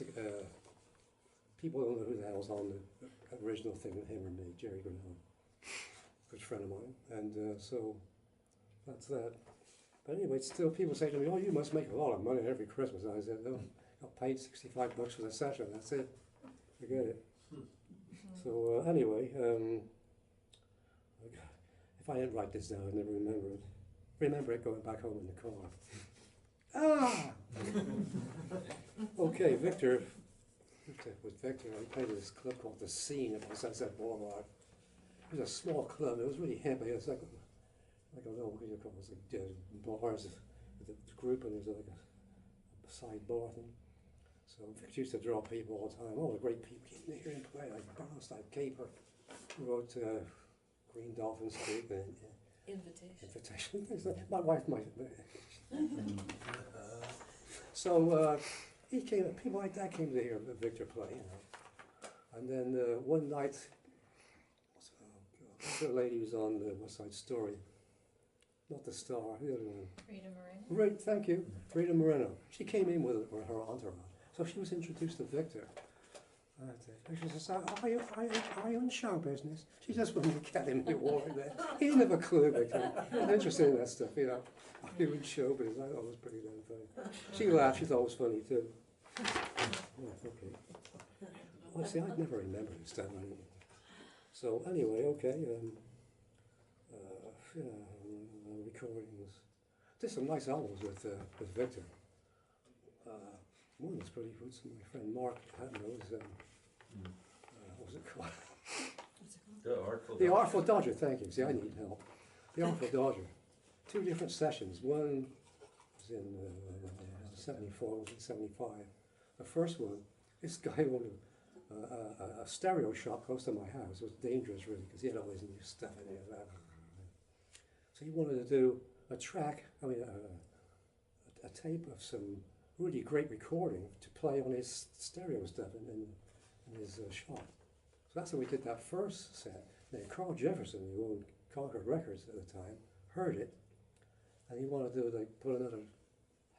people don't know who the hell's on the original thing with him or me, Jerry Granelli. Good friend of mine. And so that's that. But anyway, still people say to me, oh, you must make a lot of money every Christmas. And I said, no, got paid $65 for the session, that's it. Forget it. So anyway, if I didn't write this down, I'd never remember it. Remember it going back home in the car. Ah! Okay, Victor was Victor. I played at this club called The Scene at Sunset Boulevard. It was a small club. It was really hippie. It was like I don't know what you call it. It was like bars with a group, and there was like a side bar thing. So Victor used to draw people all the time. All the great people came in here and play, like Barnstein Caper, who wrote Green Dolphin Street and Invitation. My wife might. So he came. People like that came to hear Victor play, you know. And then one night, the lady was on the West Side Story. Not the star, the other one. Rita Moreno. Right, thank you. Rita Moreno. She came in with her entourage. So she was introduced to Victor. She says, are you in show business? She just wanted to get him the award there. He didn't have a clue, Victor. He was interested in that stuff, you know. Are you in show business? I thought it was pretty damn funny. She laughed, she thought it was funny too. Yeah, okay. Well, see, I'd never remembered this stuff. So anyway, okay. Recordings. Did some nice albums with Victor. One was pretty good. My friend Mark Patton was, what was it called? The Artful Dodger, thank you. See, I need help. The Artful Dodger. 2 different sessions. One was in 74, one was in 75. The first one, this guy owned a stereo shop close to my house. It was dangerous, really, because he had all his new stuff in there. So he wanted to do a track, a tape of some really great recording to play on his stereo stuff in his shop. So that's how we did that first set. Then Carl Jefferson, who owned Concord Records at the time, heard it, and he wanted to put another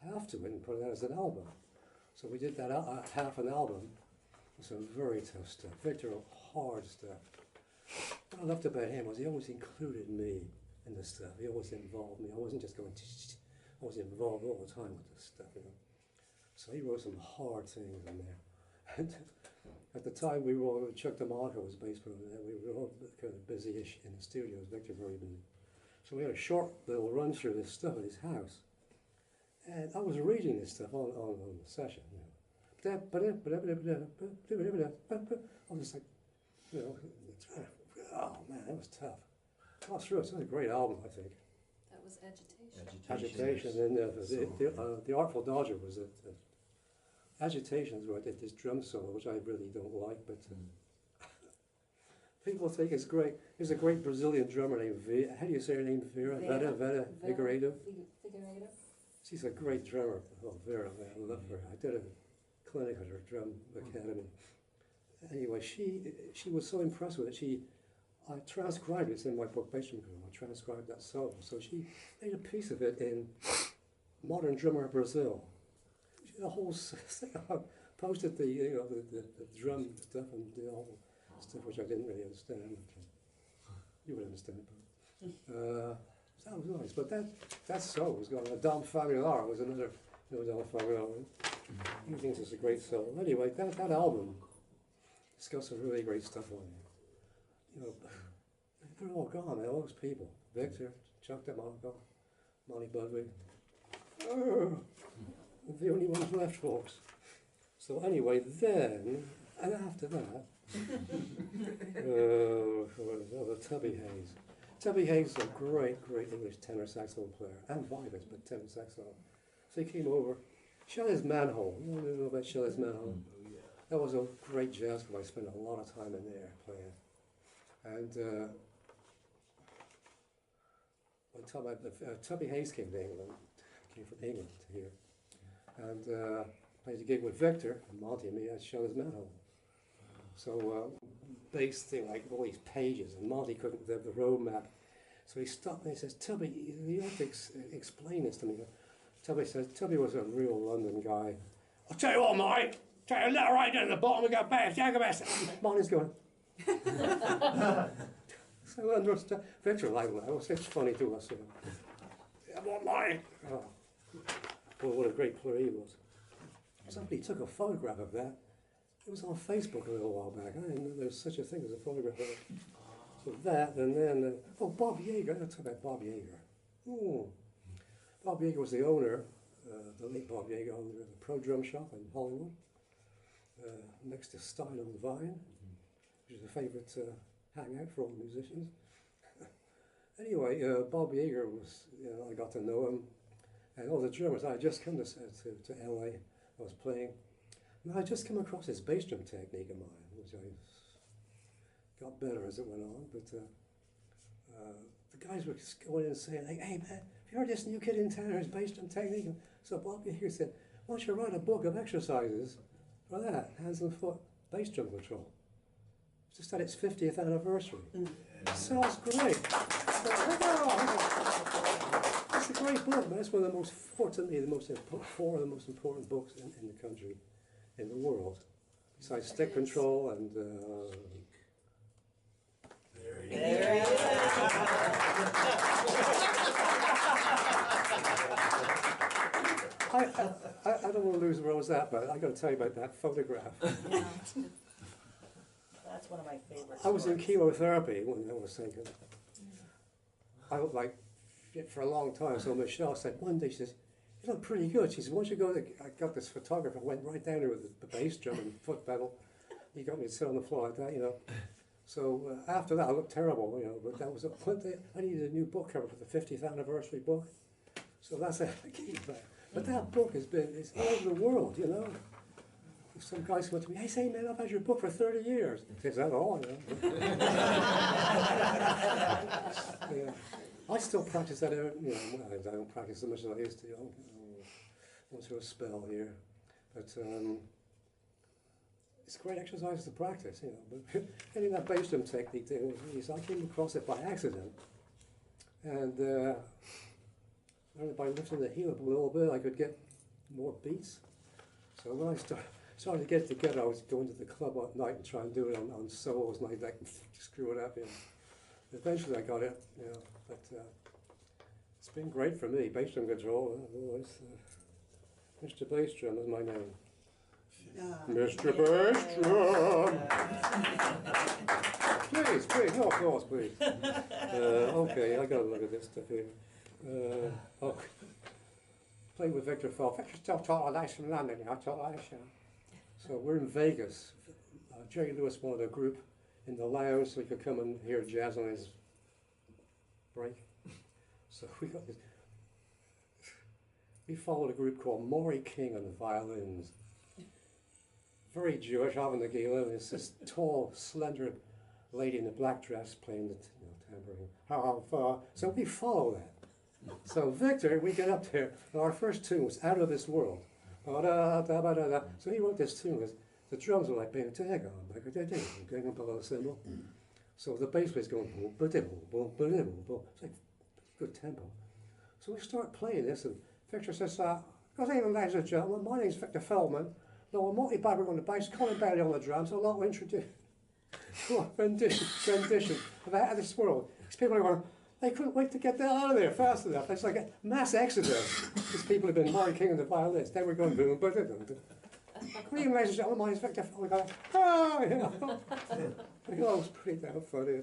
half to it and put it out as an album. So we did that half an album with some very tough stuff. Victor, hard stuff. What I loved about him was he always included me in the stuff. He always involved me. I wasn't just going, I was involved all the time with this stuff, you know. So he wrote some hard things in there. And at the time we were all, Chuck DeMarco was bass player, and we were all kind of busy-ish in the studios, Victor very busy. So we had a short little run through this stuff at his house. And I was reading this stuff on the session, you know. I was just like, you know, oh man, that was tough. Got through it. It was a great album, I think. That was Agitation. Agitation. And the Artful Dodger was it. Agitation's where I did this drum solo, which I really don't like, but people think it's great. There's a great Brazilian drummer named how do you say her name? Vera Figueiredo. Figueiredo. She's a great drummer. Oh, Vera, I love her. I did a clinic at her drum academy. Anyway, she was so impressed with it. I transcribed it. It's in my book, Basement Girl. I transcribed that solo. So she made a piece of it in Modern Drummer Brazil. She did a whole thing. I posted the drum stuff and the whole stuff which I didn't really understand. You would understand it. That was nice, but that song was going, Dom Familiar was another, Dom Familiar. He thinks it's a great song. Anyway, that album, it's got some really great stuff on it. They're all gone, man, all those people. Victor, Chuck DeMarco, Monty Budwig. The only ones left, folks. So anyway, then, and after that, Tubby Hayes. Tubby Hayes is a great English tenor saxophone player, and violinist, but tenor saxophone. So he came over. Shelley's Manhole. You know about Shelley's Manhole? That was a great jazz club. I spent a lot of time in there playing. And one time, Tubby Hayes came to England, came from England to here, and played a gig with Victor and Monty and me at Shelley's Manhole. So bass thing, like all these pages, and Monty couldn't have the road map. So he stopped me and he says, Tubby, you have to explain this to me. Tubby says, Tubby was a real London guy. I'll tell you what, mate, tell you a letter right down at the bottom, we got bass, Jagabas. Monty's going. So I understand. Victor liked that. It's funny to us, What, mate? Oh. Well, what a great player he was. Somebody took a photograph of that. It was on Facebook a little while back. I didn't know there was such a thing as a photograph of it. So that, and then, Bob Yeager. I gotta talk about Bob Yeager. Bob Yeager was the owner, the late Bob Yeager, owned the Pro Drum Shop in Hollywood, next to Stein on the Vine, which is a favourite hangout for all musicians. Anyway, Bob Yeager was, I got to know him, and all the drummers. I had just come to LA. I was playing. And I just come across this bass drum technique of mine, which I got better as it went on. But the guys were going in and saying, hey man, have you heard this new kid in town, his bass drum technique? And so Bob here said, why don't you write a book of exercises for that, hands and foot, bass drum control. It's just at its 50th anniversary. Sounds great. It's a great book, man. It's one of the most, fortunately, four of the most important books in the country. In the world, besides stick control and There you go. I don't want to lose where I was at, but I got to tell you about that photograph. Yeah. That's one of my favorites. I was in chemotherapy when I was thinking. I looked like shit for a long time, so Michelle said one day, she says, you look pretty good. She said, once you go to, I got this photographer, I went right down there with the bass drum and foot pedal. He got me to sit on the floor like that, So after that, I looked terrible, but that was one day. I needed a new book cover for the 50th anniversary book. So that's how I came back. But that book it's all over the world, Some guys come up to me, hey, say, man, I've had your book for 30 years. Is that all, Yeah. I still practice that, I don't practice as much as I used to. I went through a spell here. But it's great exercise to practice, But getting that bass drum technique thing was really, so I came across it by accident. And by lifting the heel up a little bit, I could get more beats. So when I started to get it together, I was going to the club at night and try and do it on solos, and I'd like screw it up. Eventually I got it, but it's been great for me. Bass drum control, Mr. Bass Drum is my name. Mr. Bass Drum! Please, no applause, please. Okay, I gotta look at this stuff here. Playing with Victor Fall. Victor's still taught nice from London, So we're in Vegas. Jerry Lewis wanted a group in the lounge so he could come and hear jazz on his break. So we got this. We followed a group called Maury King on the violins. Very Jewish, Avon Nagila, and it's this tall, slender lady in a black dress playing the tambourine. How far? So we follow that. So Victor, we get up there, and our first tune was Out of This World. So he wrote this tune, because the drums were like going below the cymbal. So the bass was going boom, ba-dim, boom, ba-dim, boom. It's like good tempo. So we start playing this, and Victor says, good evening, ladies and gentlemen, my name's Victor Feldman. No, I'm Monty Babbitt on the bass, Colin Bailey on the drums, I'd like to introduce rendition of Out of This World. These people are going, They couldn't wait to get the hell out of there fast enough. It's like a mass exodus. These people have been Murray King and the violins. They were going boom, but can you imagine all my inspector going, ah, you know. It was pretty damn funny.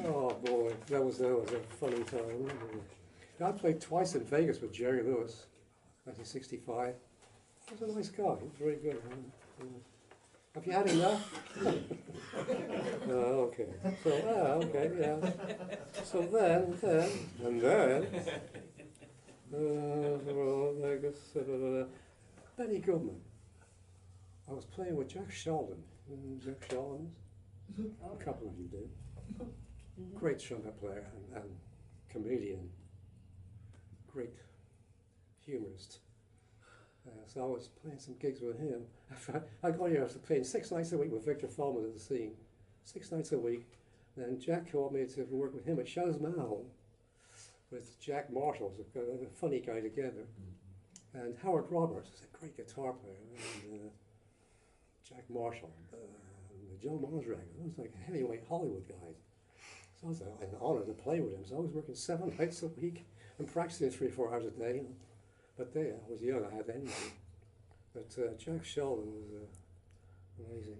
Oh boy, that was a funny time. I played twice in Vegas with Jerry Lewis, 1965. He was a nice guy. He was very good. Have you had enough? Oh, okay. So, okay, yeah. So then, Vegas, Benny Goodman. I was playing with Jack Sheldon. Jack Sheldon? A couple of you do. Great trumpet player and comedian. Great humorist. So I was playing some gigs with him. I got here, I was playing 6 nights a week with Victor Fallman at the scene. 6 nights a week. Then Jack called me to work with him at Shaw's Mahal with Jack Marshall, a funny guy together. And Howard Roberts was a great guitar player. And Jack Marshall, and Joe Mondragon. It was like heavyweight Hollywood guys. So it was an honor to play with him. So I was working 7 nights a week and practicing 3 or 4 hours a day. But there, I was young, I had anything. But Jack Sheldon was amazing.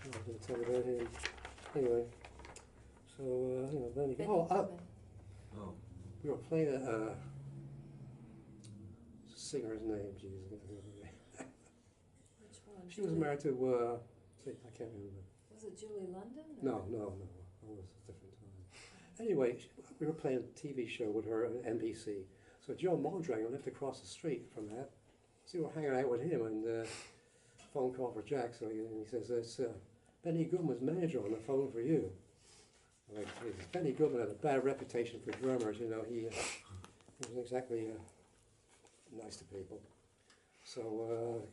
I was going to tell you about him. Anyway, so, you know, then we were playing a singer's name, Jesus. Which one? She was married to, I can't remember. Was it Julie London? No. It was a different time. Anyway, we were playing a TV show with her at NBC. So Joe Mondragon lived across the street from that. So we were hanging out with him, and phone call for Jack. So he says, "It's Benny Goodman's manager on the phone for you." Like, Benny Goodman had a bad reputation for drummers. You know, he wasn't exactly nice to people. So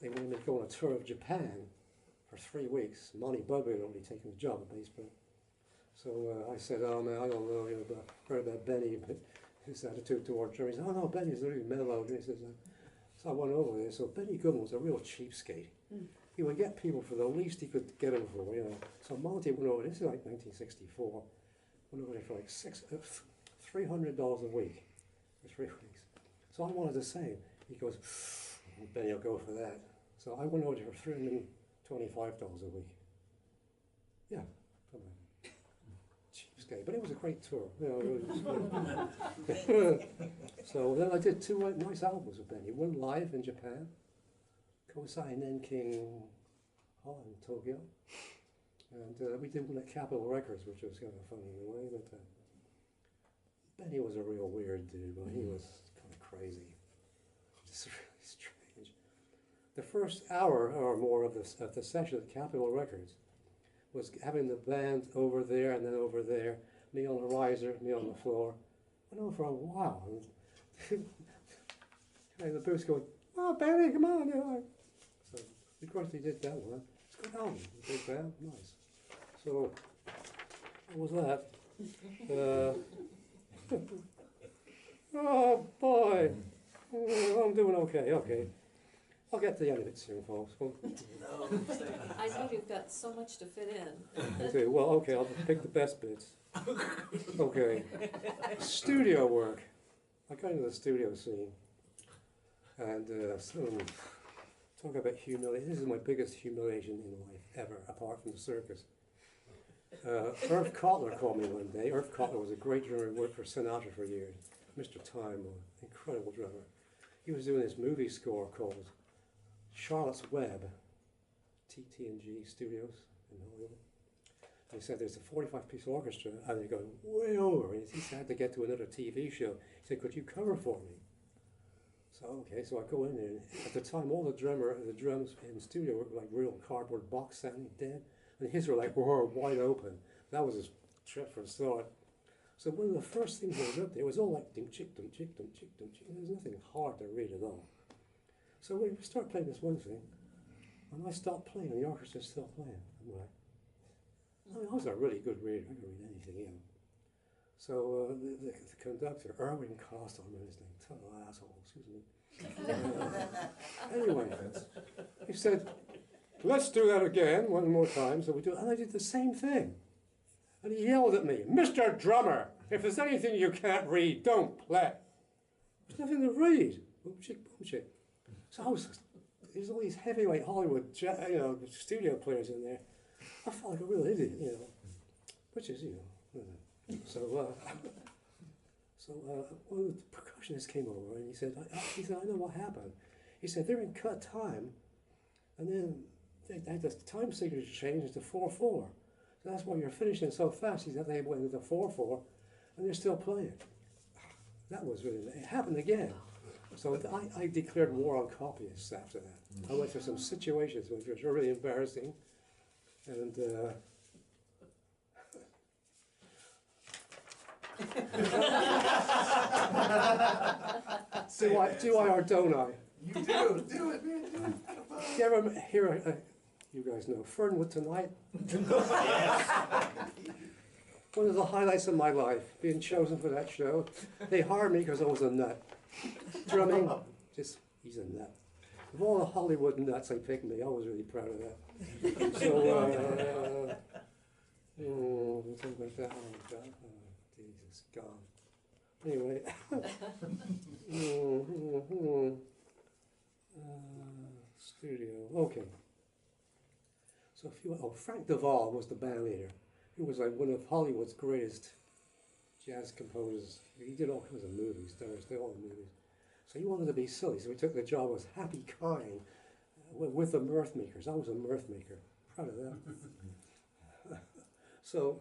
they wanted me to go on a tour of Japan for 3 weeks. Monty Bubby had already taken the job at bass player. So I said, "Oh man, I don't know, you know, heard about Benny, but his attitude toward drummers." "Oh no, Benny's really mellow." He says, so I went over there. So Benny Goodman was a real cheapskate. He would get people for the least he could get them for, you know. So Monty went over, this is like 1964, went over there for like $300 a week for 3 weeks. So I wanted the same. He goes, "Benny will go for that." So I went over there for $325 a week. Yeah, come on. Cheapskate, but it was a great tour. You know, it was good. So then I did 2 nice albums with Benny. One live in Japan, Kosai Nenking Hall in Tokyo, and we did one at Capitol Records, which was kind of funny in a way. But Benny was a real weird dude. But he was kind of crazy, just really strange. The first hour or more of the session at Capitol Records was having the band over there and then over there, me on the riser, me on the floor. Went on for a while. And the booth's going, "Oh, Benny, come on." You know. So we gradually did that one. It's a good album, big band, nice. So what was that? Oh boy, I'm doing okay. I'll get to the end of it soon, folks. I know you've got so much to fit in. Okay, well, okay, I'll pick the best bits. Okay, studio work. I got into the studio scene, and talk about humiliation. This is my biggest humiliation in life ever, apart from the circus. Irv Cotler called me one day. Irv Cotler was a great drummer who worked for Sinatra for years. Mr. Time, incredible drummer. He was doing this movie score called Charlotte's Web, TT&G Studios in Hollywood. And he said there's a 45-piece orchestra, and they're going way over. And he had to get to another TV show. He said, "Could you cover for me?" So okay, so I go in there. And at the time, all the drums in the studio were like real cardboard box sounding dead, and his were like wide open. That was his trip for a start. So one of the first things that was up there was all like ding chick dum chick dum chick dum chick. There was nothing hard to read at all. So we start playing this one thing, and I stopped playing, and the orchestra's still playing. I'm like, I was a really good reader. I could read anything, you know. So the conductor, Erwin Coston, his name, total asshole, excuse me. Anyway, he said, "Let's do that again, one more time." So we do it, and I did the same thing. And he yelled at me, "Mr. Drummer!" if there's anything you can't read, don't play. There's nothing to read. Boom, chick, boom, chick. So there's all these heavyweight Hollywood, studio players in there. I felt like a real idiot, which is, So, one of the percussionists came over and he said, I know what happened. He said, they're in cut time, and then they had the time signature changed to 4/4. So that's why you're finishing so fast. He said they went into 4/4, and they're still playing. That was really, it happened again. So I declared war on copyists after that. I went through some situations which were really embarrassing, and do I or don't I? You do it, man, do it. Do you ever hear, you guys know, Fernwood Tonight? One of the highlights of my life, being chosen for that show. They hired me because I was a nut. Drumming, he's a nut. Of all the Hollywood nuts they picked me, I was really proud of that. So, something like that. Oh, God. Oh, Jesus, gone. Anyway. Studio, okay. So Frank Duvall was the band leader. He was like one of Hollywood's greatest jazz composers. He did all kinds of movies, they all movies. So he wanted to be silly, so he took the job as Happy Kind with the Mirth Makers. I was a Mirth Maker, proud of that. So,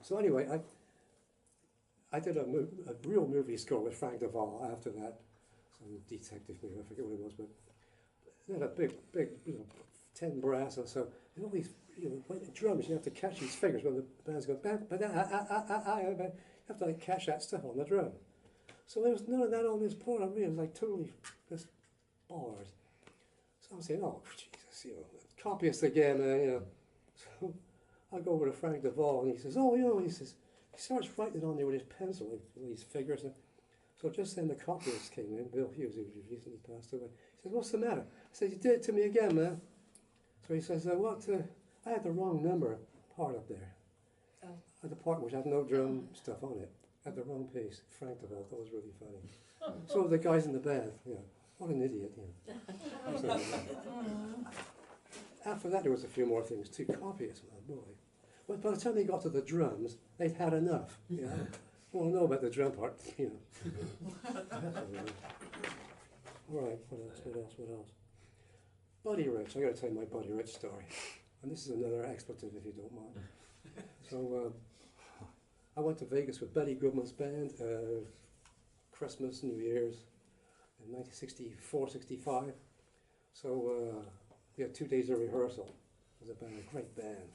so anyway, I did a real movie score with Frank Duvall after that. Some detective movie, I forget what it was, but they had a big 10 brass or so. And all these, drums, you have to catch these fingers when the band's going, you have to catch that stuff on the drum. So there was none of that on this program. It was like totally just bars. So I'm saying, oh, Jesus, copyist again, So I go over to Frank Duvall and he says, he starts writing on there with his pencil, these figures. So just then the copyist came in, Bill Hughes, who recently passed away. He says, what's the matter? I said, you did it to me again, man. So he says, I had the wrong number part up there. Oh. At the part which had no drum stuff on it. At the wrong piece. Frank Duvall, that was really funny. So the guys in the band, what an idiot, So, after that there was a few more things too. Copyists, man, boy. But by the time they got to the drums, they'd had enough, Well, I know about the drum part, All right, what else? Buddy Rich, I gotta tell you my Buddy Rich story. And this is another expletive if you don't mind. So, I went to Vegas with Betty Goodman's band, Christmas, New Year's, in 1964, 65. So, we had 2 days of rehearsal. It was a great band.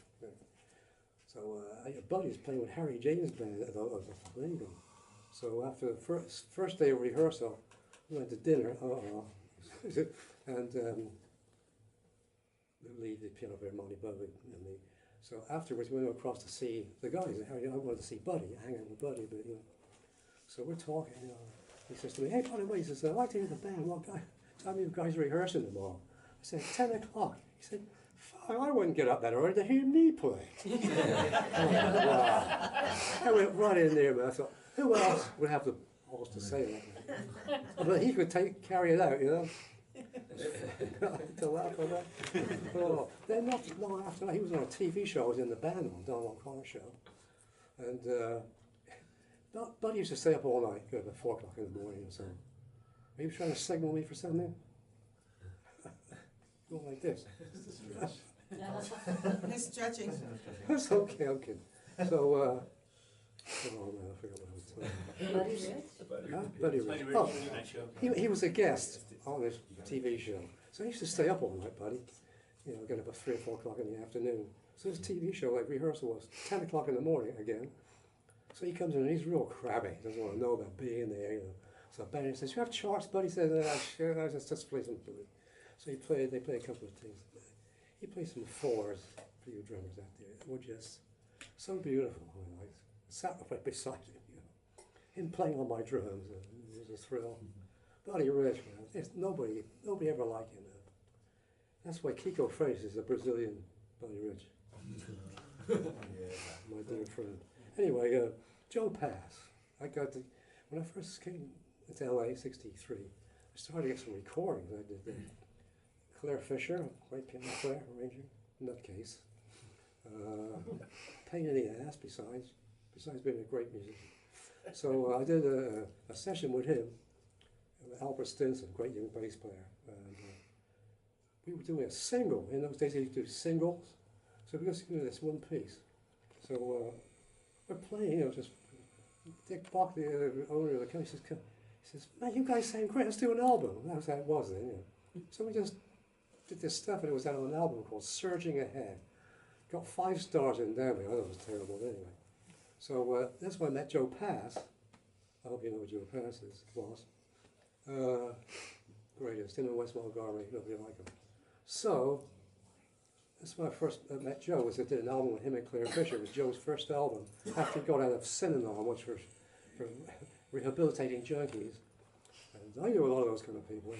So Buddy was playing with Harry James' band at the Lincoln. So after the first day of rehearsal, we went to dinner. And Lee, the piano player, Monty Budley, and me. So afterwards, we went across to see the guys. I wanted to see Buddy, hang out with Buddy, but So we're talking. He says to me, "Hey, by the way," he says, "I'd like to hear the band. What time you guys rehearsing tomorrow?" I said, 10 o'clock. He said, I wouldn't get up that early to hear me play. Wow. I went right in there, man. I thought, who else would have the balls to say that? But he could carry it out, to laugh at that. Oh. Then not long after that, he was on a TV show. I was in the band on Donald O'Connor show. And Buddy used to stay up all night, go to 4 o'clock in the morning or so. Are you trying to signal me for something? Go like this. He's stretching. That's okay, I'm kidding. So, oh man, I forgot what I was telling you. Buddy Rich. Oh, he was a guest on this TV show. So he used to stay up all night, Buddy. Get up at 3 or 4 o'clock in the afternoon. So this TV show, like rehearsal, was 10 o'clock in the morning again. So he comes in and he's real crabby. He doesn't want to know about being there, So Buddy says, "You have charts?" Buddy says, "Sure, I just play some blues." So they play a couple of things. He played some fours for you drummers out there. They were just so beautiful. I sat right beside him, him playing on my drums. It was a thrill. Buddy Rich, man. There's nobody ever like him. That's why Kiko Freitas is a Brazilian Buddy Rich. my dear friend. Anyway, Joe Pass. When I first came to LA, '63, I started to get some recordings. I did Claire Fisher, great piano player, arranger, nutcase. Pain in the ass, besides being a great musician. So I did a session with him, Albert Stinson, great young bass player. And we were doing a single. In those days, they used to do singles. So we were just doing this one piece. So we're playing, just Dick Bach, the owner of the company, he says, man, you guys sound great, let's do an album. And that was how it was then, So we just did this stuff, and it was out on an album called Surging Ahead. Got 5 stars in there, I thought it was terrible anyway. So that's when I met Joe Pass. I hope you know who Joe Pass was. Greatest, him in West Montgomery, nobody like him. So, that's when I first met Joe, was I did an album with him and Claire Fisher. It was Joe's first album, after he got out of Synanon, which was for rehabilitating junkies. And I knew a lot of those kind of people.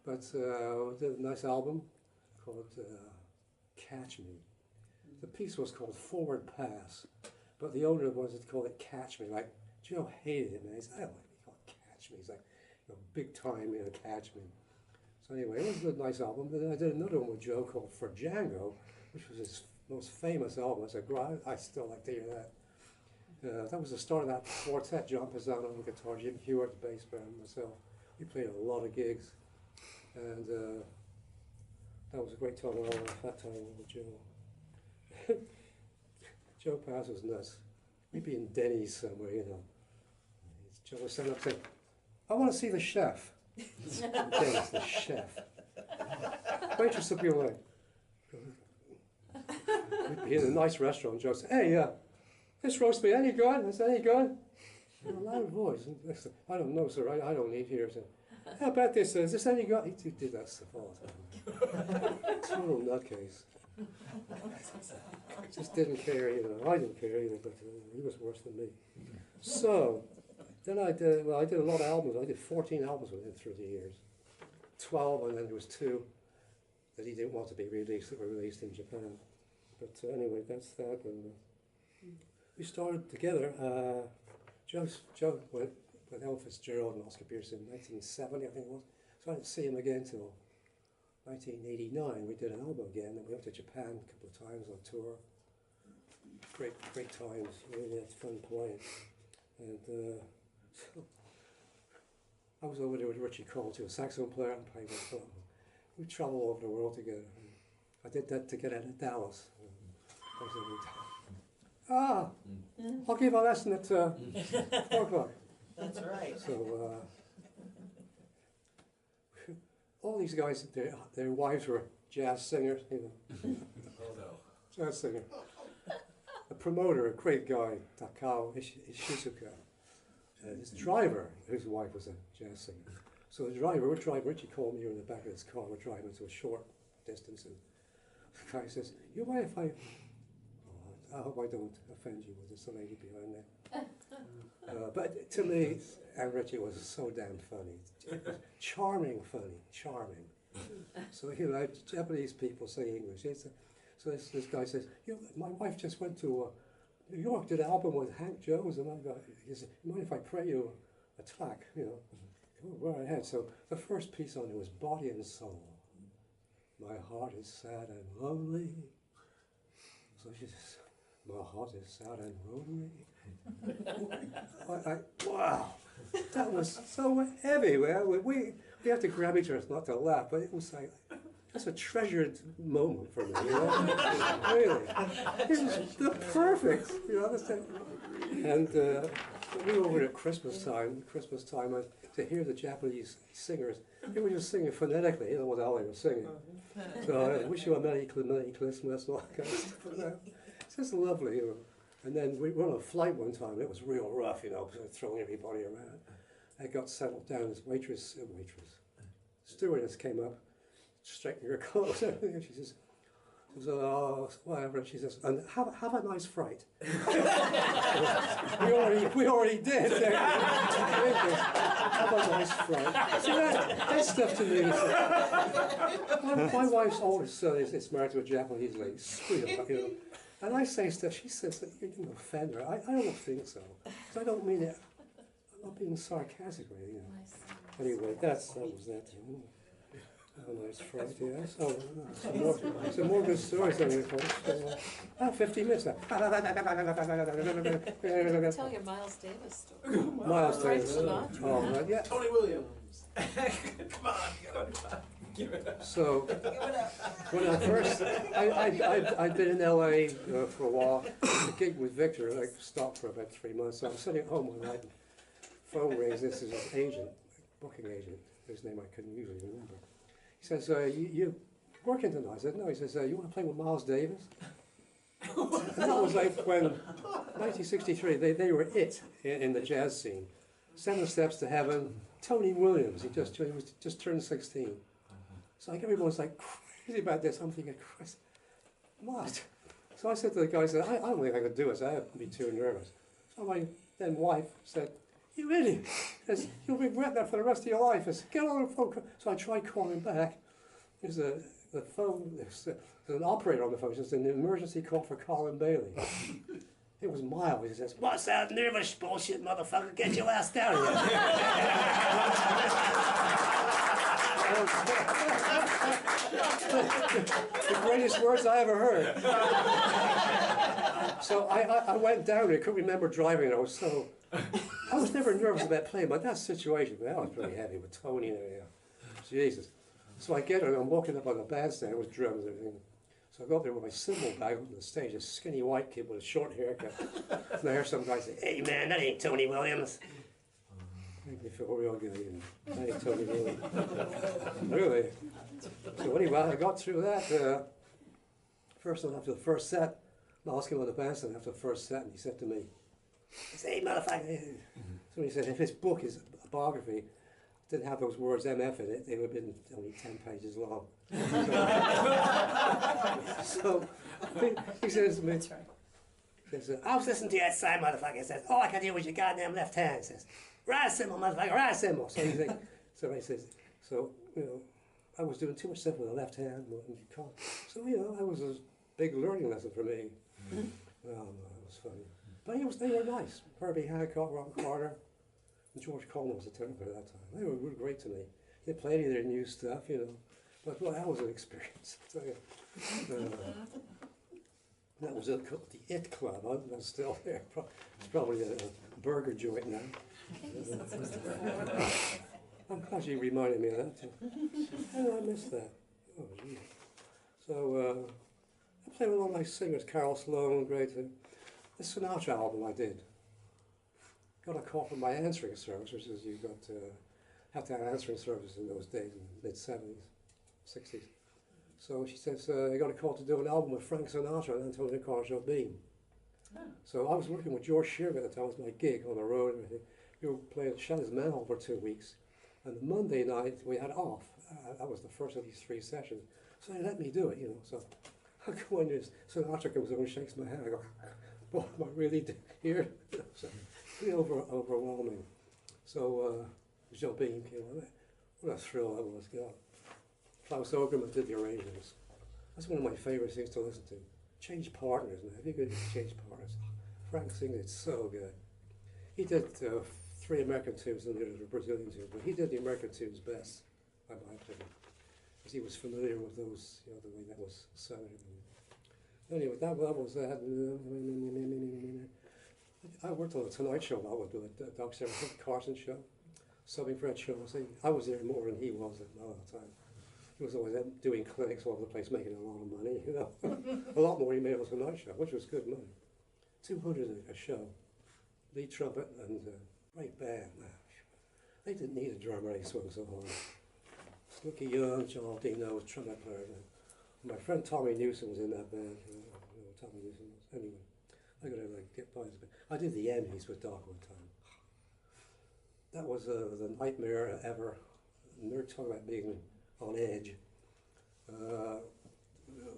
But we did a nice album called Catch Me. The piece was called Forward Pass, but the owner wanted to call it Catch Me. Like, Joe hated it, man. He said, I don't like to be called Catch Me. He's like, big time, Catch Me. So anyway, it was a nice album. But then I did another one with Joe called For Django, which was his most famous album. I still like to hear that. That was the start of that quartet. John Pisano on guitar, Jim Hewitt, the bass player, and myself. We played a lot of gigs. And that was a great time at that time with Joe. Joe Pass was nuts. We'd be in Denny's somewhere, Joe was standing up saying, I want to see the chef. Denny's, the chef. Waitress would be like, we'd be in a nice restaurant. Joe said, hey, this roast beef, any good? I said, any good? In a loud voice. I don't know, sir, I don't eat here. I said, how about this? Is this any good? He did that stuff all the time. Total nutcase. Just didn't care, I didn't care either, but he was worse than me. So, then I did a lot of albums. I did 14 albums with him through the years. 12, and then there was 2 that he didn't want to be released, that were released in Japan. But anyway, that's that. And we started together. Joe went with Elvis Fitzgerald and Oscar Pearson in 1970, I think it was. So I didn't see him again till 1989. We did an album again, and we went to Japan a couple of times on tour. Great times. Really had fun playing. And so I was over there with Richie Cole, too, a saxophone player and playing with him. We traveled all over the world together. I did that to get out of Dallas. I'll give a lesson at 4 o'clock. That's right. So all these guys, their wives were jazz singers, jazz singer. A promoter, a great guy, Takao Ishizuka. His driver, his wife was a jazz singer. So the driver, we're driving, Richie called me here in the back of his car, we're driving to a short distance, and the guy says, you mind if I hope I don't offend you with this lady behind there. But to me, and Richie was so damn funny. Charming funny, charming. So, Japanese people say English. So this guy says, my wife just went to New York, did an album with Hank Jones, and he said, you mind if I play you a track, go right ahead. So the first piece on it was Body and Soul. My heart is sad and lonely. So she says, my heart is sad and lonely. Wow, that was so heavy. We had to grab each other not to laugh, but it was like, that's a treasured moment for me, Really. It was the perfect, And we were over at Christmas time, to hear the Japanese singers, they were just singing phonetically, what the hell they were singing. So I wish you a Merry Christmas, all that kind of stuff. It's just lovely, And then we were on a flight one time, it was real rough, throwing everybody around. I got settled down, this stewardess came up, straightening her clothes and everything, and she says, oh, whatever, and she says, and have a nice fright. We all we already did. How about nice friend? See, that stuff to me. My wife's oldest son is married to a Japanese lady, sweetheart, you know. And I say stuff, she says that you're going to offend her. I don't think so. So I don't mean it. I'm not being sarcastic or anything. You know. Nice. Anyway, that was that. Oh, nice friend, yes. Oh, some more good stories on here, folks. 15 minutes now. Tell your Miles Davis story. Miles Frank Davis. Sinatra. Oh, right, yeah. Tony Williams. Come on, give it up. So, when I first, I'd been in LA for a while. The gig with Victor, I stopped for about 3 months. So I'm sitting at home one night, and phone rings. This is his agent, booking agent, whose name I couldn't usually remember. He says, you working tonight? I said, no. He says, you want to play with Miles Davis? And that was like when, 1963, they were it in the jazz scene. 7 Steps to Heaven, Tony Williams, he was just turned 16. So like everyone's like crazy about this. I'm thinking, Christ, what? So I said to the guy, I said, I don't think I could do it. So I have to be too nervous. So my then wife said, you idiot. Says, you'll regret that for the rest of your life. I said, get on the phone. So I tried calling back. There's the phone, there's an operator on the phone. It's an emergency call for Colin Bailey. It was Miles. He says, what's that nervous bullshit, motherfucker? Get your ass down here. The greatest words I ever heard. So I went down there. I couldn't remember driving. I was never nervous about playing, but that situation, that was pretty heavy with Tony and everything. Jesus. So I get her, and I'm walking up on the bandstand with drums and everything. So I go up there with my cymbal bag on the stage, a skinny white kid with a short haircut. And I hear some guy say, hey man, that ain't Tony Williams. Make me feel real good, you know. That ain't Tony Williams. Really. So anyway, I got through that. First one after the first set, Miles came on the bandstand after the first set, and he said to me, he said, hey motherfucker. So he said, if his book, his biography, didn't have those words MF in it, they would have been only 10 pages long. So he says to me, he says, I was listening to you outside, motherfucker. He says, all I can do was your goddamn left hand. He says, right cymbal, motherfucker, right cymbal. So he says, so, you know, I was doing too much stuff with the left hand. So, you know, that was a big learning lesson for me. Well, it was funny. But they were nice. Herbie Hancock, Ron Carter, and George Coleman was the tenor at that time. They were great to me. They played any of their new stuff, you know. But well, that was an experience. I'll tell you. That was the It Club. I'm still there. It's probably a burger joint now. I'm glad you reminded me of that too. Oh, I missed that. Oh, gee. So I played with all my singers, Carol Sloan, great. The Sinatra album I did. Got a call from my answering service, which is you got to have to have answering service in those days, in the mid-70s, 60s. So she says, I got a call to do an album with Frank Sinatra and Antonio Carlos Jobim. So I was working with George Shearing at the time. It was my gig on the road and everything. We were playing at Shannon's Manhole for 2 weeks. And the Monday night we had off. That was the first of these 3 sessions. So they let me do it, you know. So I go in there, Sinatra comes over and shakes my hand. I go, what am I really here? So pretty overwhelming. So Jobim came on. What a thrill that was. God. Klaus Ogerman did the arrangements. That's one of my favorite things to listen to. Change partners, man. If you could change partners. Frank sings it so good. He did 3 American tunes and the other Brazilian tunes, but he did the American tunes best, in my opinion. Because he was familiar with those, you know, the way that was sung. Anyway, that was that. I worked on the Tonight Show a lot with the Doc Carson show, subbing for that show. I was there more than he was at all the time. He was always doing clinics all over the place, making a lot of money, you know. A lot more he made on the Tonight Show, which was good money. 200 a show, lead trumpet and great band. They didn't need a drummer, they swung so hard. Snooky Young, John Dino, trumpet player. My friend Tommy Newsom was in that band. Tommy Newsom was. Anyway, I gotta get by this band. I did the Emmys with Doc one time. That was the nightmare ever. And they're talking about being on edge.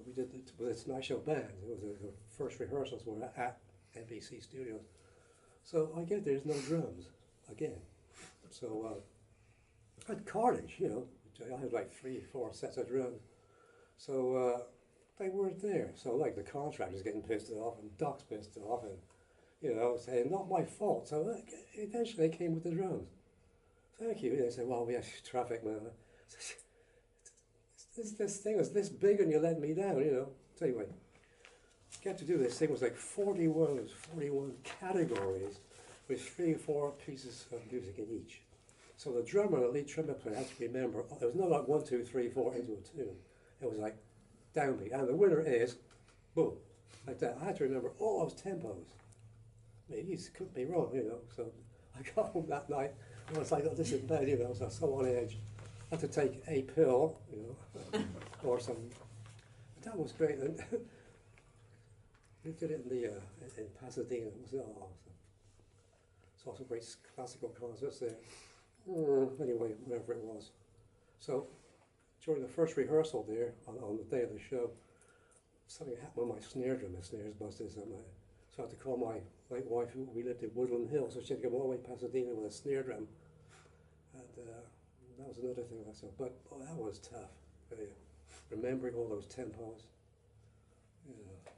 We did it with its Tonight Show band. It was the first rehearsals were at NBC Studios. So I get there's no drums again. So I had cartage, you know. I had like 3, 4 sets of drums. So they weren't there. So like the contractor's getting pissed off and Doc's pissed off and, you know, saying, not my fault. So eventually they came with the drums. Thank you. And they said, well, we have traffic, man. This thing was this big and you let me down, you know. So anyway, get to do this thing was like 41 categories with 3 or 4 pieces of music in each. So the drummer and the lead trumpet player had to remember, it was not like 1, 2, 3, 4 into a tune. It was like downbeat. And the winner is, boom, like that. I had to remember all those tempos. I mean, he could be wrong, you know. So I got home that night, and I was like, oh, this is bad, you know, so I was so on edge. I had to take a pill, you know, or some. But that was great. And we did it in Pasadena. It was saw some great classical concerts there. Anyway, whatever it was. So during the first rehearsal there, on the day of the show, something happened with my snare drum. My snares busted. So I had to call my late wife, who we lived in Woodland Hills, so she had to come all the way to Pasadena with a snare drum. And that was another thing I saw. But that was tough. Remembering all those tempos. Yeah.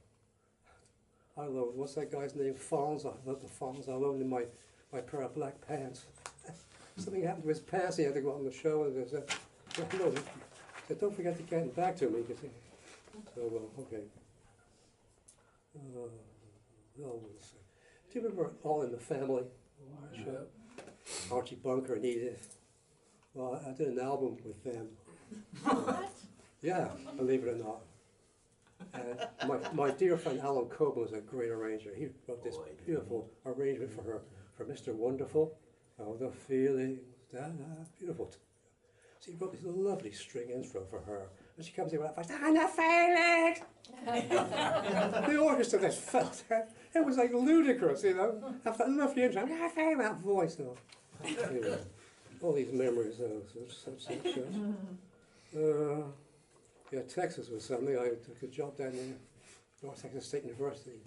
I loaned, what's that guy's name? Fonz. I love the Fonz. I loaned him my pair of black pants. Something happened to his pants. He had to go on the show, and they said, don't forget to get back to me. So, okay. Do you remember All in the Family? Show? Archie Bunker and Edith. Well, I did an album with them. Yeah, believe it or not. And my dear friend Alan Coben was a great arranger. He wrote this beautiful arrangement for her, for Mr. Wonderful. Oh, the feelings, beautiful. So he wrote this lovely string intro for her. And she comes in with that voice, and the feelings! The orchestra just felt it. It was like ludicrous, you know. After that lovely intro, that voice. Anyway, all these memories of such shows. Yeah, Texas was something. I took a job down there, North Texas State University.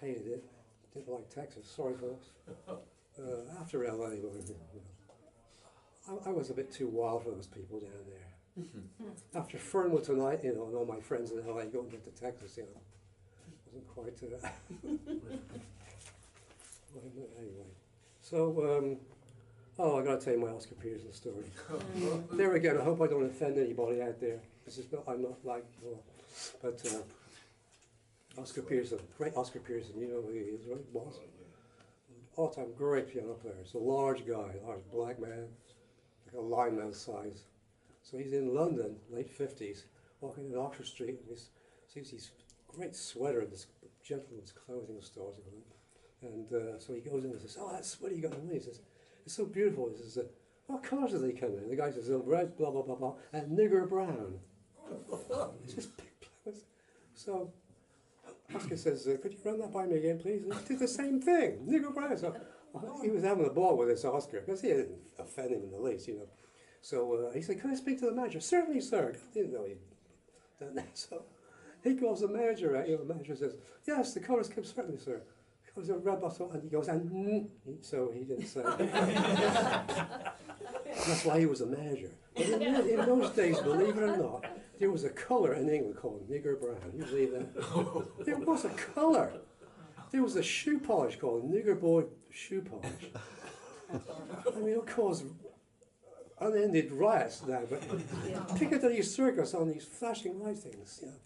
Hated it. Didn't like Texas. Sorry, folks. After LA, I was a bit too wild for those people down there. After Fernwood tonight, you know, and all my friends in LA going to Texas, you know, wasn't quite. Anyway, so I got to tell you my Oscar Peterson story. There again, I hope I don't offend anybody out there. This is not, I'm not like, but Oscar Peterson, great Oscar Peterson. You know who he is, right, boss? All-time great piano player. He's a large guy, large black man, like a lineman size. So he's in London, late 50s, walking in Oxford Street, and he sees these great sweater in this gentleman's clothing stores. And so he goes in and says, "Oh, that sweater you got on me." He says, "It's so beautiful." He says, "What colours do they come in?" The guy says, "Oh, red, blah, blah, blah, blah, and nigger brown." It's just big flowers. So Oscar says, "Could you run that by me again, please?" And he did the same thing, nigger brown. So he was having a ball with this Oscar, because he didn't offend him in the least, you know. So he said, "Can I speak to the manager?" "Certainly, sir." I didn't know he'd done that. So he calls the manager out. You know, the manager says, "Yes, the colours come, certainly, sir." He goes, "A red bottle," and he goes, and so he didn't say. That's why he was a manager. But in those days, believe it or not, there was a colour in England called nigger brown. You believe that? There was a colour. There was a shoe polish called nigger boy shoe polish. I mean, it'll cause unended riots now, but Piccadilly Circus on these flashing light things, you know.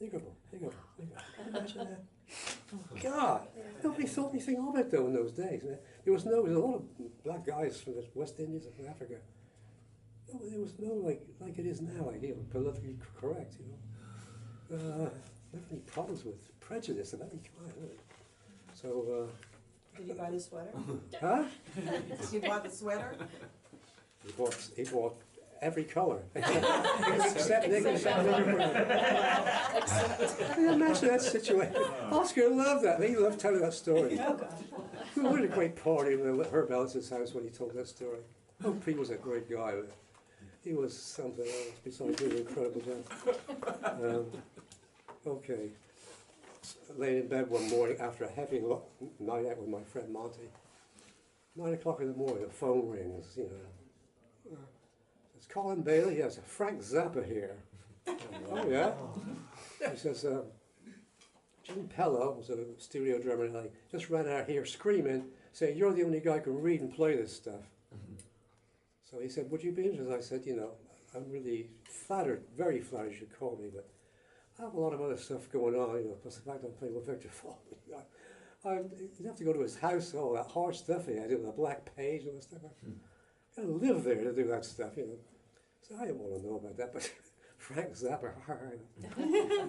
Nigger boy. Imagine that. God, nobody thought anything of it though in those days. There was a lot of black guys from the West Indies and from Africa. No, there was no like it is now, like, you know, politically correct, you know. Never any problems with prejudice of any kind. So. Did you buy the sweater? Huh? You bought the sweater? He bought every colour except nigger brown. Can you imagine that situation? Oscar loved that. He loved telling that story. Oh, God. We had a great party at Herb Ellis's house when he told that story. Oh, Pete was a great guy. He was something else besides being an incredible gentleman. Okay. laying in bed one morning after a heavy night out with my friend Monty. 9 o'clock in the morning, the phone rings, you know. It's Colin Bailey, yes, Frank Zappa here. Oh, yeah? He says, Jim Pello, was a studio drummer, and I just ran out here screaming, saying, you're the only guy who can read and play this stuff. So he said, would you be interested? I said, you know, I'm really flattered, very flattered you should call me, but I have a lot of other stuff going on, you know, plus the fact I'm playing with Victor Fall. You'd have to go to his house, all that hard stuff he had, you know, the black page and all that stuff. I gotta live there to do that stuff, you know. So I didn't want to know about that, but Frank Zappa,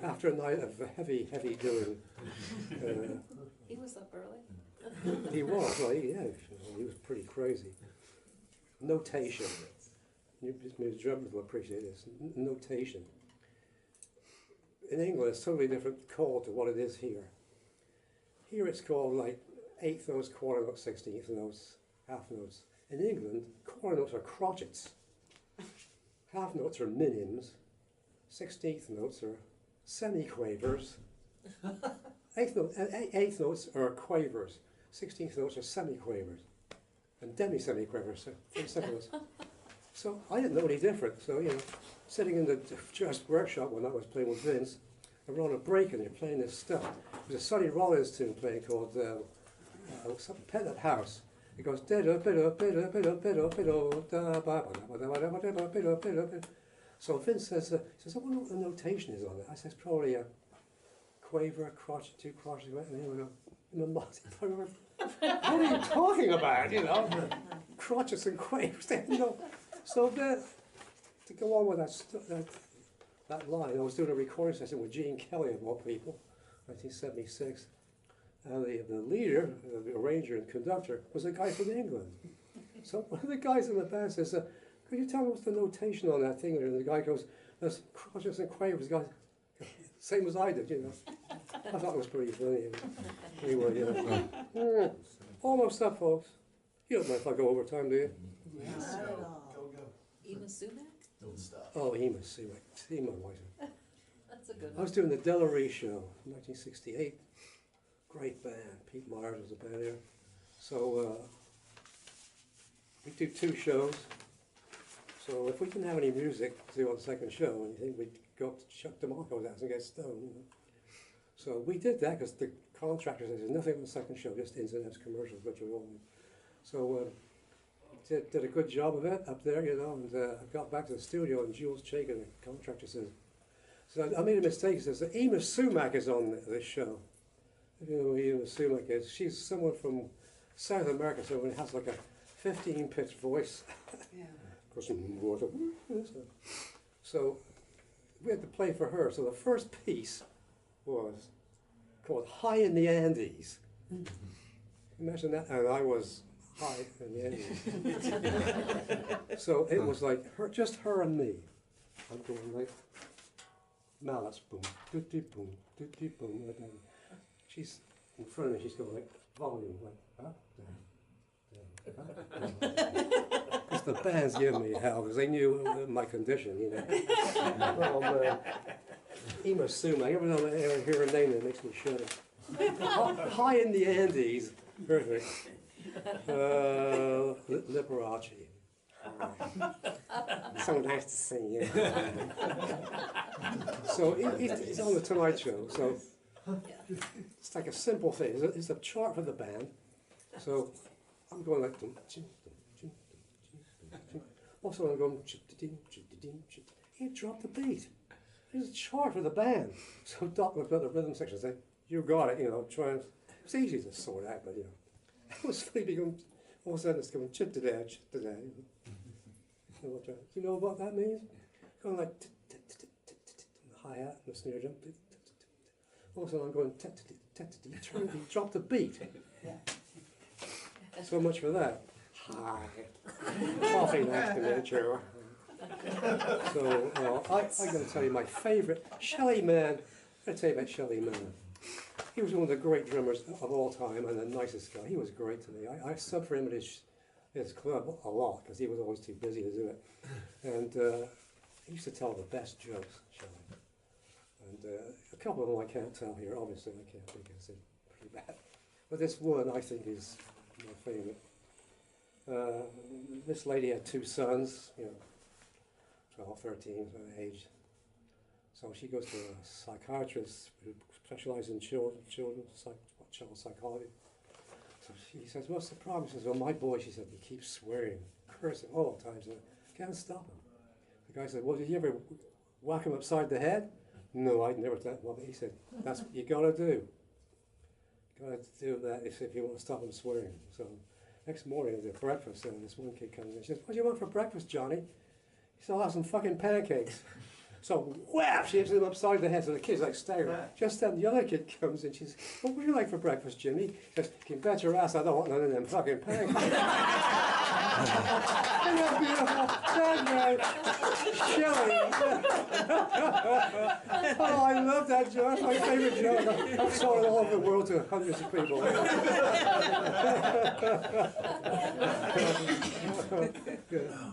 after a night of heavy doing. He was up early. He was, well, he was pretty crazy. Notation. Maybe drummers will appreciate this. Notation. In England, it's totally different call to what it is here. Here it's called like eighth notes, quarter notes, 16th notes, half notes. In England, quarter notes are crotchets. Half notes are minims. 16th notes are semiquavers. Eighth notes are quavers. 16th notes are semiquavers. And demi-semiquavers, so 3 seconds. So I didn't know any different. So, you know, sitting in the jazz workshop when I was playing with Vince, and we're on a break and you're playing this stuff. There's a Sonny Rollins tune playing called Pet Up House. It goes so Vince says, I wonder what the notation is on it. I says probably a quaver, a crotch, 2 crotches, and here we go. What are you talking about? You know, crotches and quavers. You know. So then, to go on with that line, I was doing a recording session with Gene Kelly of all people, 1976, and the leader, the arranger and conductor, was a guy from England. So one of the guys in the band says, could you tell me what's the notation on that thing? And the guy goes, there's crotches and quavers. The guy, same as I did, you know. I thought it was pretty funny. Anyway, you know. Almost up, folks. You don't mind if I go over time, do you? Not at all. Ema Sumac? Don't stop. Oh, Ema Sumac. See my wife. That's a good I one. was doing the Delary show, 1968. Great band. Pete Myers was the band there. So we do 2 shows. So if we didn't have any music to do on the second show, and you think we'd go up to Chuck DeMarco's house and get stoned, you know. So we did that because the contractor said there's nothing on the second show, just ins and outs commercials, which we all knew. So did a good job of it up there, you know, and I got back to the studio and Jules Chaikin, the contractor, says, so I made a mistake. He says, Ema Sumac is on this show. You know who Ema Sumac is? She's someone from South America, so it has like a 15-pitch voice. Yeah. So we had to play for her. So the first piece was called High in the Andes. Imagine that, and I was high in the Andes. So it was like just her and me. I'm going like mallets, boom, doody boom, doody boom. And she's in front of me. She's going like volume, like up, down, because the band's giving me hell because they knew my condition, you know. Oh man, Ema Sumac. Every time I hear her name, it makes me shudder. High in the Andes, perfect. Liberace. So nice to see you. So it's on the Tonight Show. So it's like a simple thing. It's a chart for the band. So I'm going like. Also, I'm going. He dropped the beat. There's a chart for the band. So Doc looked at the rhythm section and said, "You got it." You know, try and. It's easy to sort out, but you know. It was funny because all of a sudden it's going chip to there, chip to there. Do you know what that means? Going like the hi-hat and the snare drum. All of a sudden I'm going he dropped the beat. So much for that. Hi. Coffee next to me, chair. So I'm going to tell you my favourite, Shelly Man. I'm going to tell you about Shelly Man. He was one of the great drummers of all time and the nicest guy. He was great to me. I subbed for him at his club a lot because he was always too busy to do it. And he used to tell the best jokes, Shelley. And A couple of them I can't tell here, obviously I can't because they're pretty bad. But this one I think is my favourite. This lady had 2 sons, 12, 13 sort of age. So she goes to a psychiatrist who specialises in child psychology. So she says, what's the problem? She says, well, my boy, she said, he keeps swearing, cursing all the time. So I can't stop him. The guy said, well, did you ever whack him upside the head? No, I'd never done that. Well, he said, that's what you got to do. You got to do that if you want to stop him swearing. So next morning at breakfast, this one kid comes in. She says, what do you want for breakfast, Johnny? He said, I'll have some fucking pancakes. So whap, she hits him upside the head. So the kid's like staggering. Just then the other kid comes in. She says, what would you like for breakfast, Jimmy? He says, you can bet your ass I don't want none of them fucking pancakes. Isn't that beautiful? That's right. Shelley. Oh, I love that joke. My favourite joke. I've sold it all over the world to hundreds of people.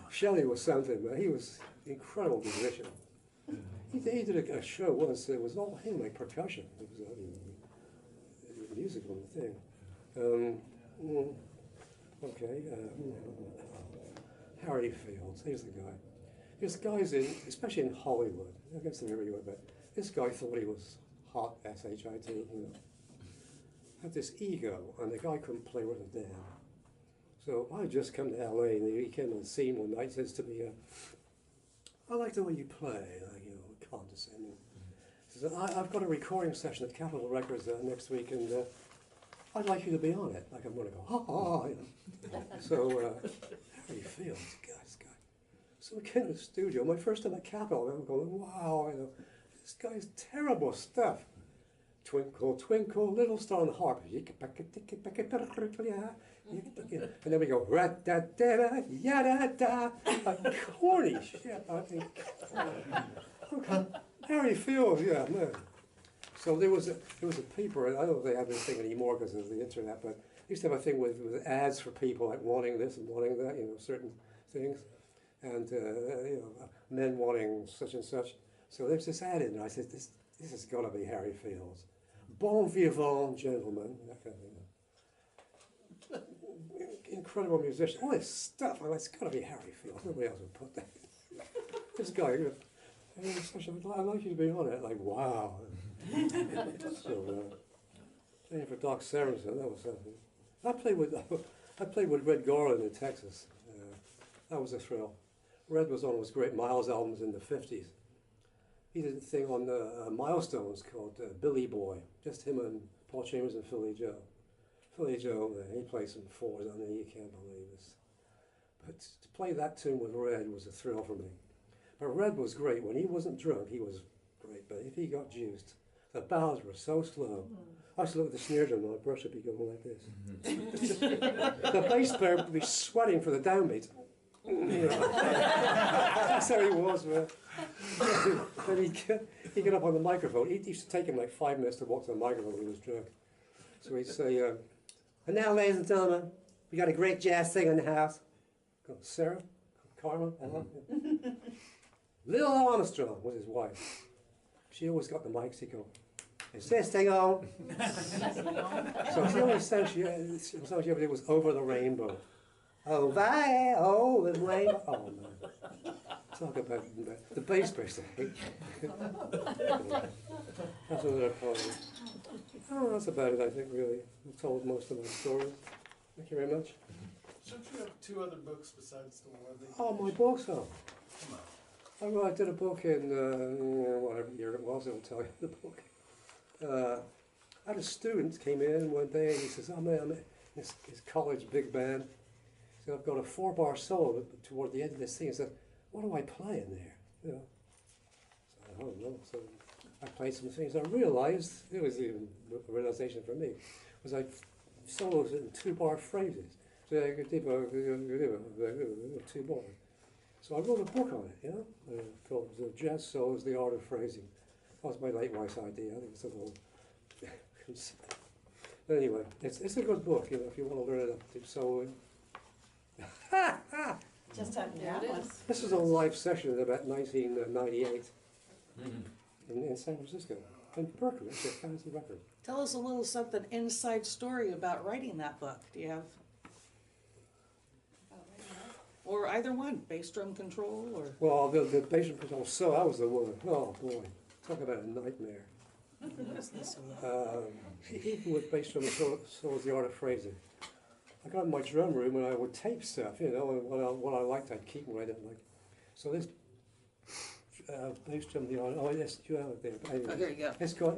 Shelley was something, man. He was an incredible musician. He did a show once. It was all him, like percussion. It was musical thing. Harry Fields. Here's the guy. There's guys especially in Hollywood. I guess they're everywhere, but this guy thought he was hot, S-H-I-T. Had this ego, and the guy couldn't play worth a damn. So I just come to LA, and he came on the scene one night. Says to me, "I like the way you play." Condescending. He says, "I've got a recording session at Capitol Records next week, and I'd like you to be on it." Like I'm going to go, ha. So Harry Fields, this guy. So we get in the studio. My first time at Capitol, I'm going, wow, this guy's terrible stuff. Twinkle, twinkle, little star on the harp. And then we go, ra-da-da-da, ya-da-da, corny shit, I think. Okay. Harry Fields, yeah, man. So there was a paper, I don't know if they have this thing anymore because of the internet, but they used to have a thing with ads for people like wanting this and wanting that, certain things, and men wanting such and such. So there's this ad in there. I said, this has got to be Harry Fields. Bon vivant gentleman, that kind of thing. Incredible musician. All this stuff, it's got to be Harry Fields. Nobody else would put that. This guy, I'd like you to be on it. Like, wow. So, playing for Doc Severinsen, that was something. I played with Red Garland in Texas. That was a thrill. Red was on his great Miles albums in the 50s. He did a thing on the Milestones called Billy Boy. Just him and Paul Chambers and Philly Joe. Philly Joe, he played some fours on there, you can't believe this. But to play that tune with Red was a thrill for me. But Red was great. When he wasn't drunk, he was great. But if he got juiced, the ballads were so slow. I used to look at the snare drum, my brush would be going like this. The bass player would be sweating for the downbeat. That's how he was, man. Then he'd get up on the microphone. It used to take him like 5 minutes to walk to the microphone when he was drunk. So he'd say, and now, ladies and gentlemen, we got a great jazz singer in the house. Sarah, Carmen, Lil Armstrong was his wife. She always got the mic. She'd go, "Is this thing on?" So the only song she ever did was "Over the Rainbow." Oh, bye, oh, the rainbow. Oh, man. Talk about the bass player. That's another problem. Oh, that's about it, I think, really. I've told most of my stories. Thank you very much. Don't you have 2 other books besides the one that Oh, my books, oh. I did a book in, whatever year it was, I'll tell you the book. I had a student came in one day and he says, "Oh man, I'm in his college big band. So I've got a 4-bar solo, but toward the end of this thing, I said, what do I play in there?" So I don't know. So I played some things. I realized, it was even a realization for me, was I solos in 2-bar phrases. 2 bars. So I wrote a book on it, called Jazz Solos, The Art of Phrasing. That was my late wife's idea. I think it's a little concept. But anyway, it's a good book, if you want to learn how to do soloing. Just happened to There have it one. is. This was a live session in about 1998 in San Francisco. in Berkeley. It's a fancy record. Tell us a little something inside story about writing that book. Do you have, Oh, right now. or either one, bass drum control or? Well, the bass drum control, so I was the one. Oh boy, talk about a nightmare. What is this one? Even with bass drum, so was the art of phrasing. I got in my drum room and I would tape stuff, you know, and what I liked I'd keep and what I didn't like. So this bass drum, yes, you have it there. But anyway, Oh, here you go. it's got,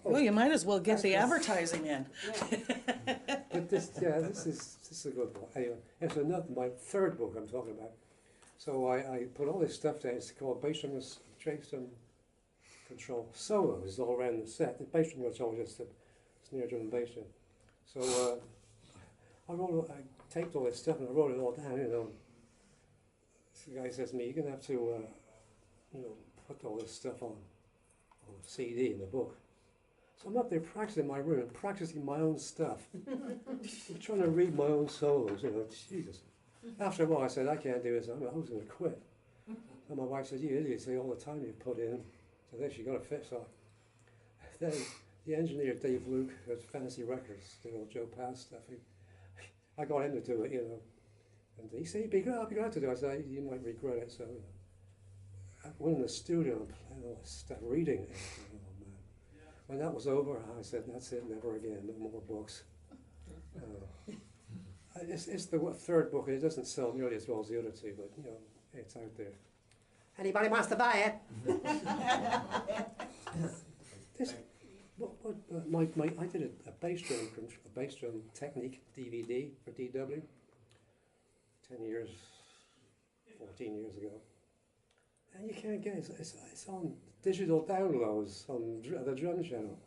Well, you might as well get the advertising in. but this is a good book. Anyway, it's another, my third book I'm talking about. So I put all this stuff down. It's called bass drum control solos all around the set. The bass drum control is just a snare drum and bass drum. So I taped all this stuff and I wrote it all down, you know. So the guy says to me, you're going to have to, you know, put all this stuff on CD in the book. So I'm up there practicing in my room, practicing my own stuff. I'm trying to read my own solos, you know, Jesus. After a while I said, I can't do this, I was going to quit. And my wife said, you idiot, see all the time you've put in. So then she got to fix it. Then the engineer, Dave Luke, at Fantasy Records, you know, Joe Pass stuff, I got him to do it, you know. And he said, I'll be glad to do it. I said, you might regret it. So, you know, I went in the studio and played all this stuff, reading it. Oh, man. When that was over, I said, that's it, never again, no more books. It's the third book, and it doesn't sell nearly as well as the other two, but, you know, it's out there. Anybody wants to buy it? This, I did a bass drum technique DVD for DW 10 years, 14 years ago. And you can't get it. It's on digital downloads on the drum channel.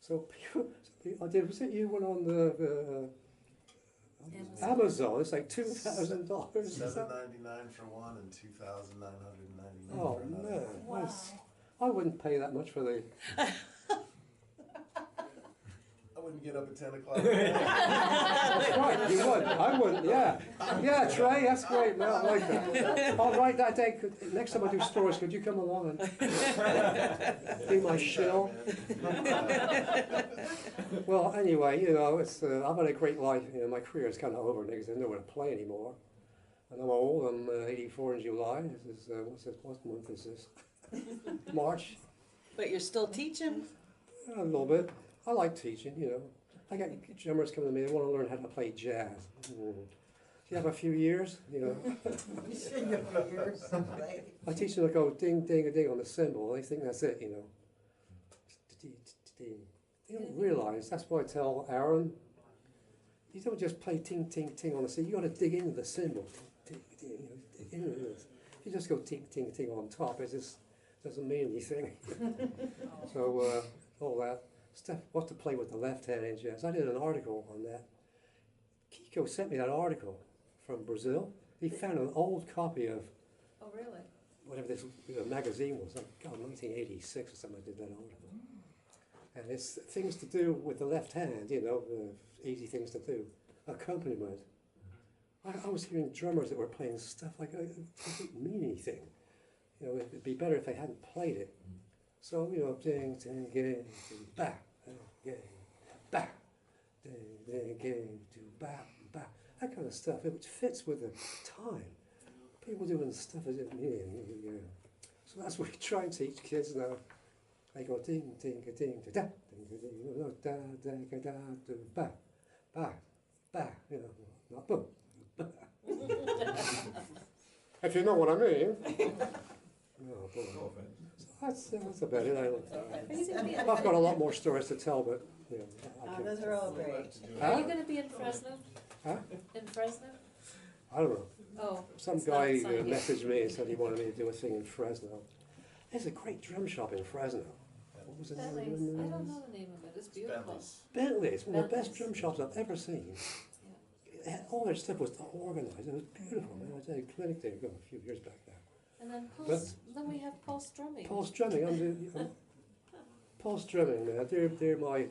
So people, was it you went on the Amazon? It's like $2,000. $7.99 for one and $2,999 Oh for another. man, Wow. I wouldn't pay that much for the. I wouldn't get up at 10 o'clock. That's right, you would. I wouldn't. Yeah, yeah, Trey, that's great. Man, I like that. I'll write that day. Next time I do stories, could you come along and be my shill? Well, anyway, you know, it's I've had a great life. You know, my career is kind of over because I don't want to play anymore. And I'm old. I'm 84 in July. This is what month is this? March. But you're still teaching? A little bit. I like teaching, you know. I got drummers coming to me, they want to learn how to play jazz. Do you have a few years? You know. I teach them to go ding, ding, a ding on the cymbal. They think that's it, you know. They don't realize, that's why I tell Aaron, you don't just play ting, ting, ting on the cymbal. You got to dig into the cymbal. Ting, ting, you know, dig into this. If you just go ting, ting, ting on top, it just doesn't mean anything. So all that. Stuff, what to play with the left hand in jazz. I did an article on that. Kiko sent me that article from Brazil. He found an old copy of Oh, really? whatever this magazine was, like 1986 or something. I did that article. And it's things to do with the left hand, you know, easy things to do. Accompaniment. I was hearing drummers that were playing stuff like it didn't mean anything. You know, it'd be better if they hadn't played it. So, you know, ding, ding, ding, back, ding, back, ding, ding, ding, back, back. That kind of stuff. It fits with the time. People doing stuff that didn't mean anything. So that's what we try and teach kids now. They go ding, ding, ding, da, ding, ding, da, da, da, da, ba, ba, ba. You know, not boom. If you know what I mean. Oh, boy. That's about it. I've got a lot more stories to tell, but you know, Those are all great. Are you going to be in Fresno? Huh? In Fresno? I don't know. Oh. Some it's guy not signed yet. messaged me and said he wanted me to do a thing in Fresno. There's a great drum shop in Fresno. What was the name Bentley's. of it? I don't know the name of it. It's beautiful. Bentley. It's one of the best Bentley's. drum shops I've ever seen. All their stuff was organized. It was beautiful, man. I did a clinic there a few years back now. And then then we have pulse drumming. Pulse drumming. I'm pulse drumming, man. They're my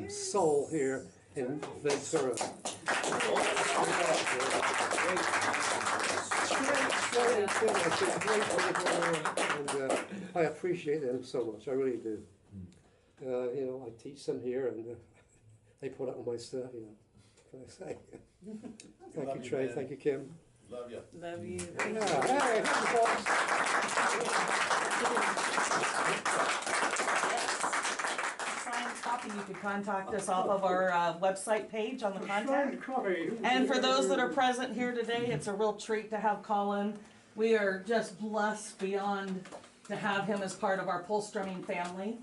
soul here in Ventura. And I appreciate them so much. I really do. You know, I teach some here, and they put up with my stuff. You know, what can I say? Thank Love you, you, Trey. man. Thank you, Kim. Love you. Love you. Yeah. Hey, thank you, folks. Signed copy, you could contact us off of our website page on the contact. Coffee. And for those that are present here today, it's a real treat to have Colin. We are just blessed beyond to have him as part of our pole strumming family,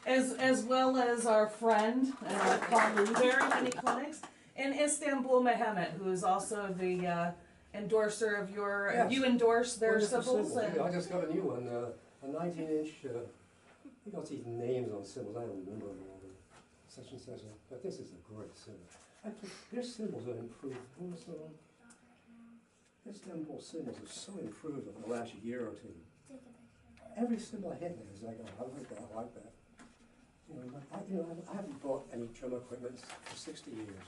as well as our friend and our colleague, very many clinics, and Istanbul Mehmet, who is also the endorser of your. Yes. You endorse their Wonderful cymbals. cymbals. And, Yeah, I just got a new one, a 19-inch. We got these names on cymbals. I don't remember them all. Such and such. But this is a great cymbal. Their cymbals have improved. Istanbul cymbals have so improved over the last year or two. Every cymbal I hit now is like, oh, I like that. I like that. You know, I haven't bought any drum equipment for 60 years.